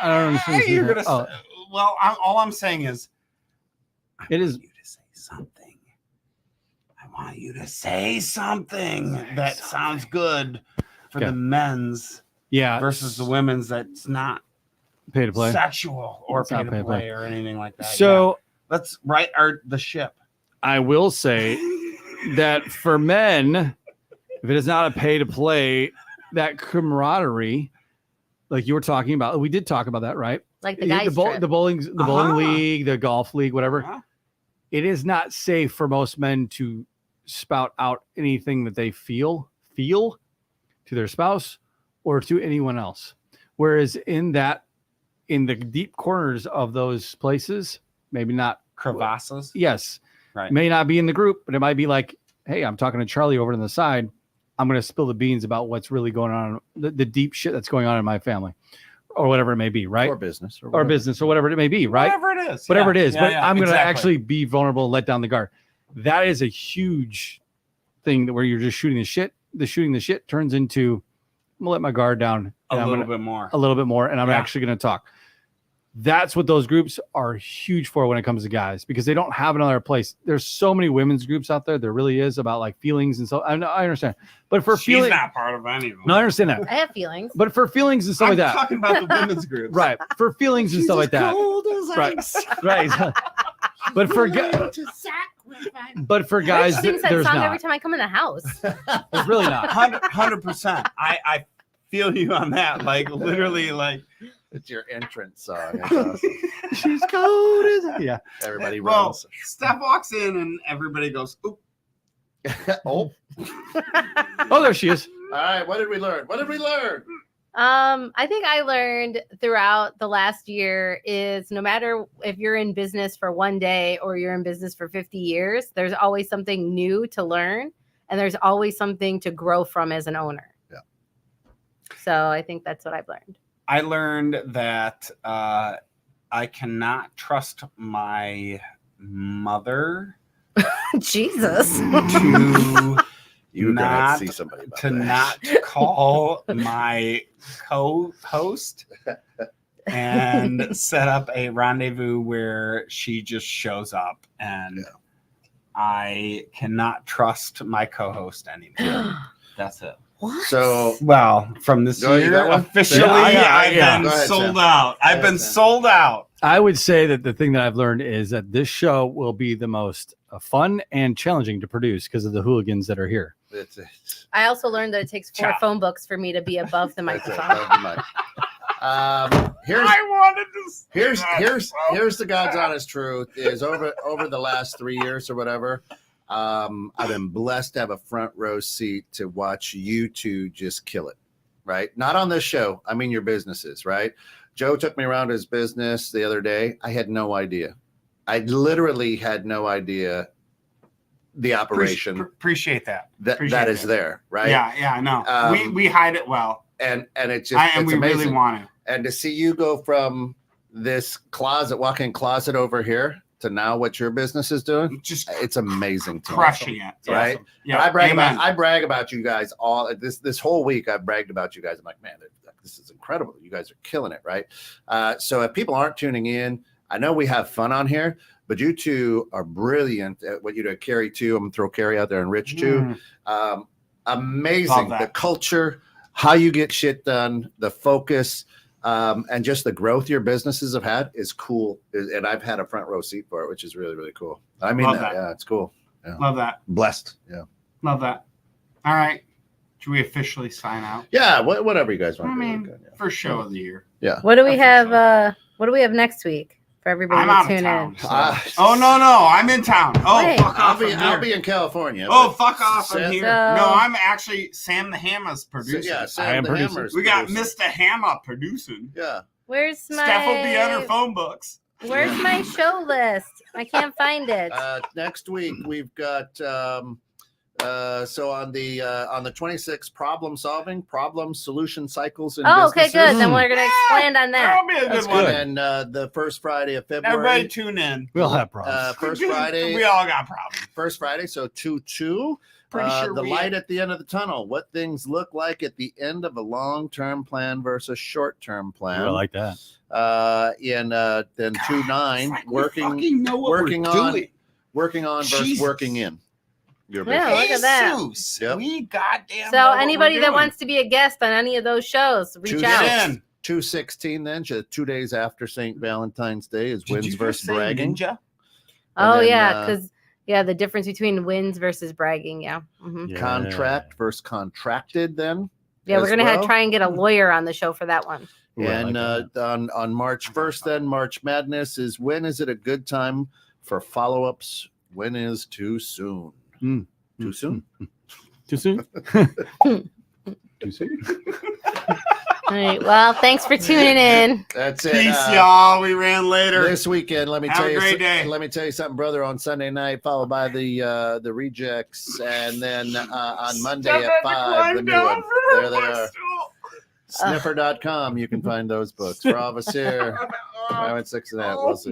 understand. You're gonna. Oh, Well, all I'm saying is, it is. you to say something. I want you to say something that sounds good for Okay. the men's Yeah, versus the women's. That's not pay to play. sexual or It's pay not to pay to play play. or anything like that. So let's right the ship. I will say that for men, if it is not a pay to play, that camaraderie, like you were talking about, we did talk about that, right? Like the guys trip. the bowling league, the golf league, whatever. Uh-huh. It is not safe for most men to spout out anything that they feel to their spouse or to anyone else. Whereas in the deep corners of those places, maybe not Crevasses. yes, Right. may not be in the group, but it might be like, hey, I'm talking to Charlie over on the side. I'm going to spill the beans about what's really going on, the deep shit that's going on in my family or whatever it may be, right? Or business. Or business or whatever it may be, right? Whatever it is. Whatever Yeah. it is. Yeah, But yeah, I'm going to exactly. actually be vulnerable and let down the guard. That is a huge thing where you're just shooting the shit. The shooting the shit turns into, I'm going to let my guard down a and little bit more. a little bit more, and I'm Yeah. actually going to talk. That's what those groups are huge for when it comes to guys, because they don't have another place. There's so many women's groups out there. There really is, about like feelings and so. I understand, but for She's feelings, not part of any of them. no, I understand that. I have feelings. But for feelings and stuff I'm like that, talking about the women's groups. right? For feelings and She's stuff as like that, cold as right? ice. Right. But for guys, Rich sings that there's song not. every time I come in the house. There's really not. 100%. I feel you on that. Like literally, like It's your entrance song. It's awesome. She's cold as yeah. Everybody well, runs. Steph walks in and everybody goes, "Oop." Oh, Oh, there she is. all right. What did we learn? What did we learn? I think I learned throughout the last year is no matter if you're in business for one day or you're in business for 50 years, there's always something new to learn and there's always something to grow from as an owner. Yeah. So I think that's what I've learned. I learned that I cannot trust my mother Jesus. to You're gonna not see somebody about to that. not call my co-host and set up a rendezvous where she just shows up, and I cannot trust my co-host anymore. That's it. What? So Well, from this Go, you year, got one? officially, Yeah, I've yeah. been Go ahead, sold Sam. out. I've ahead, been Sam. sold out. I would say that the thing that I've learned is that this show will be the most fun and challenging to produce because of the hooligans that are here. it's I also learned that it takes 4 Ciao. phone books for me to be above the that's it. microphone. Love the mic. Here's I wanted to. here's the God's honest truth is over the last 3 years or whatever. I've been blessed to have a front row seat to watch you two just kill it, right? Not on this show. I mean your businesses, right? Joe took me around his business the other day. I had no idea. I literally had no idea the operation Appreciate that. that appreciate is it. there, right? Yeah, I know. Um, we hide it well, And it's just and it's we amazing. really want to. And to see you go from this walk-in closet over here to now what your business is doing, Just it's amazing to me. crushing it, right? Awesome. Yeah, And amen. I brag about you guys all this whole week. I've bragged about you guys. I'm like, man, this is incredible. You guys are killing it, right? So if people aren't tuning in, I know we have fun on here, but you two are brilliant at what you do. Carrie too. I'm gonna throw Carrie out there and Rich too. Mm. Amazing. Love that. The culture, how you get shit done, the focus, and just the growth your businesses have had is cool. And I've had a front row seat for it, which is really, really cool. I mean, Love that. yeah, it's cool. Yeah. Love that. Blessed. Yeah. Love that. All right. Should we officially sign out? Yeah. Whatever you guys want I to do. mean, Good, yeah. first show of the year. Yeah. What do we have? Officially. What do we have next week for everybody I'm to out of tune town. in? so- Ah. Oh no, I'm in town. Oh, Wait. fuck I'll off! be I'm I'll here. be in California. Oh, but fuck off! I'm Sam- here. So- No, I'm actually Sam the Hammer's producer. Yeah, I Sam am the producing. Hammer's We got producing. Mr. Hammer producing. Yeah. Where's my? Steph will be on her phone books. Where's my show list? I can't find it. Next week we've got so on the 26th, problem solution cycles in Oh, okay, businesses. good. Then we're gonna expand on that. That'll be a That's good one. good. And then the first Friday of Everybody February. tune in. We'll have problems. First Friday. We all got problems. First Friday, so 2/2. Pretty sure the we- light at the end of the tunnel. What things look like at the end of a long-term plan versus short-term plan. I like that. Then 2/9, It's like we working fucking know what working we're on- doing. versus Jesus. working in. Your Yeah, business. look at that. Jesus, Yep. we goddamn. So know what anybody we're that doing. wants to be a guest on any of those shows, reach Choose out. Get in. 2/16 then, just 2 days after St. Valentine's Day is Did wins you versus just say bragging. ninja? Oh then, yeah, because the difference between wins versus bragging. Yeah. Mhm. Yeah. Contract versus contracted then. Yeah, we're as gonna well. try and get a lawyer on the show for that one. Ooh, I And like that. on March 1st, then March Madness is when is it a good time for follow-ups? When is too soon? Mm. Too soon? Too soon? Too soon? All right. Well, thanks for tuning in. That's it. Peace, y'all. We ran later. This weekend, let me Have tell a you. great day. Let me tell you something, brother. On Sunday night, followed by the rejects, and then on Monday Steph at had to 5, climb the new down one. from her There they are. footstool. Sniffer.com. You can find those books. For all of us here, 5 and 6 and that. We'll see.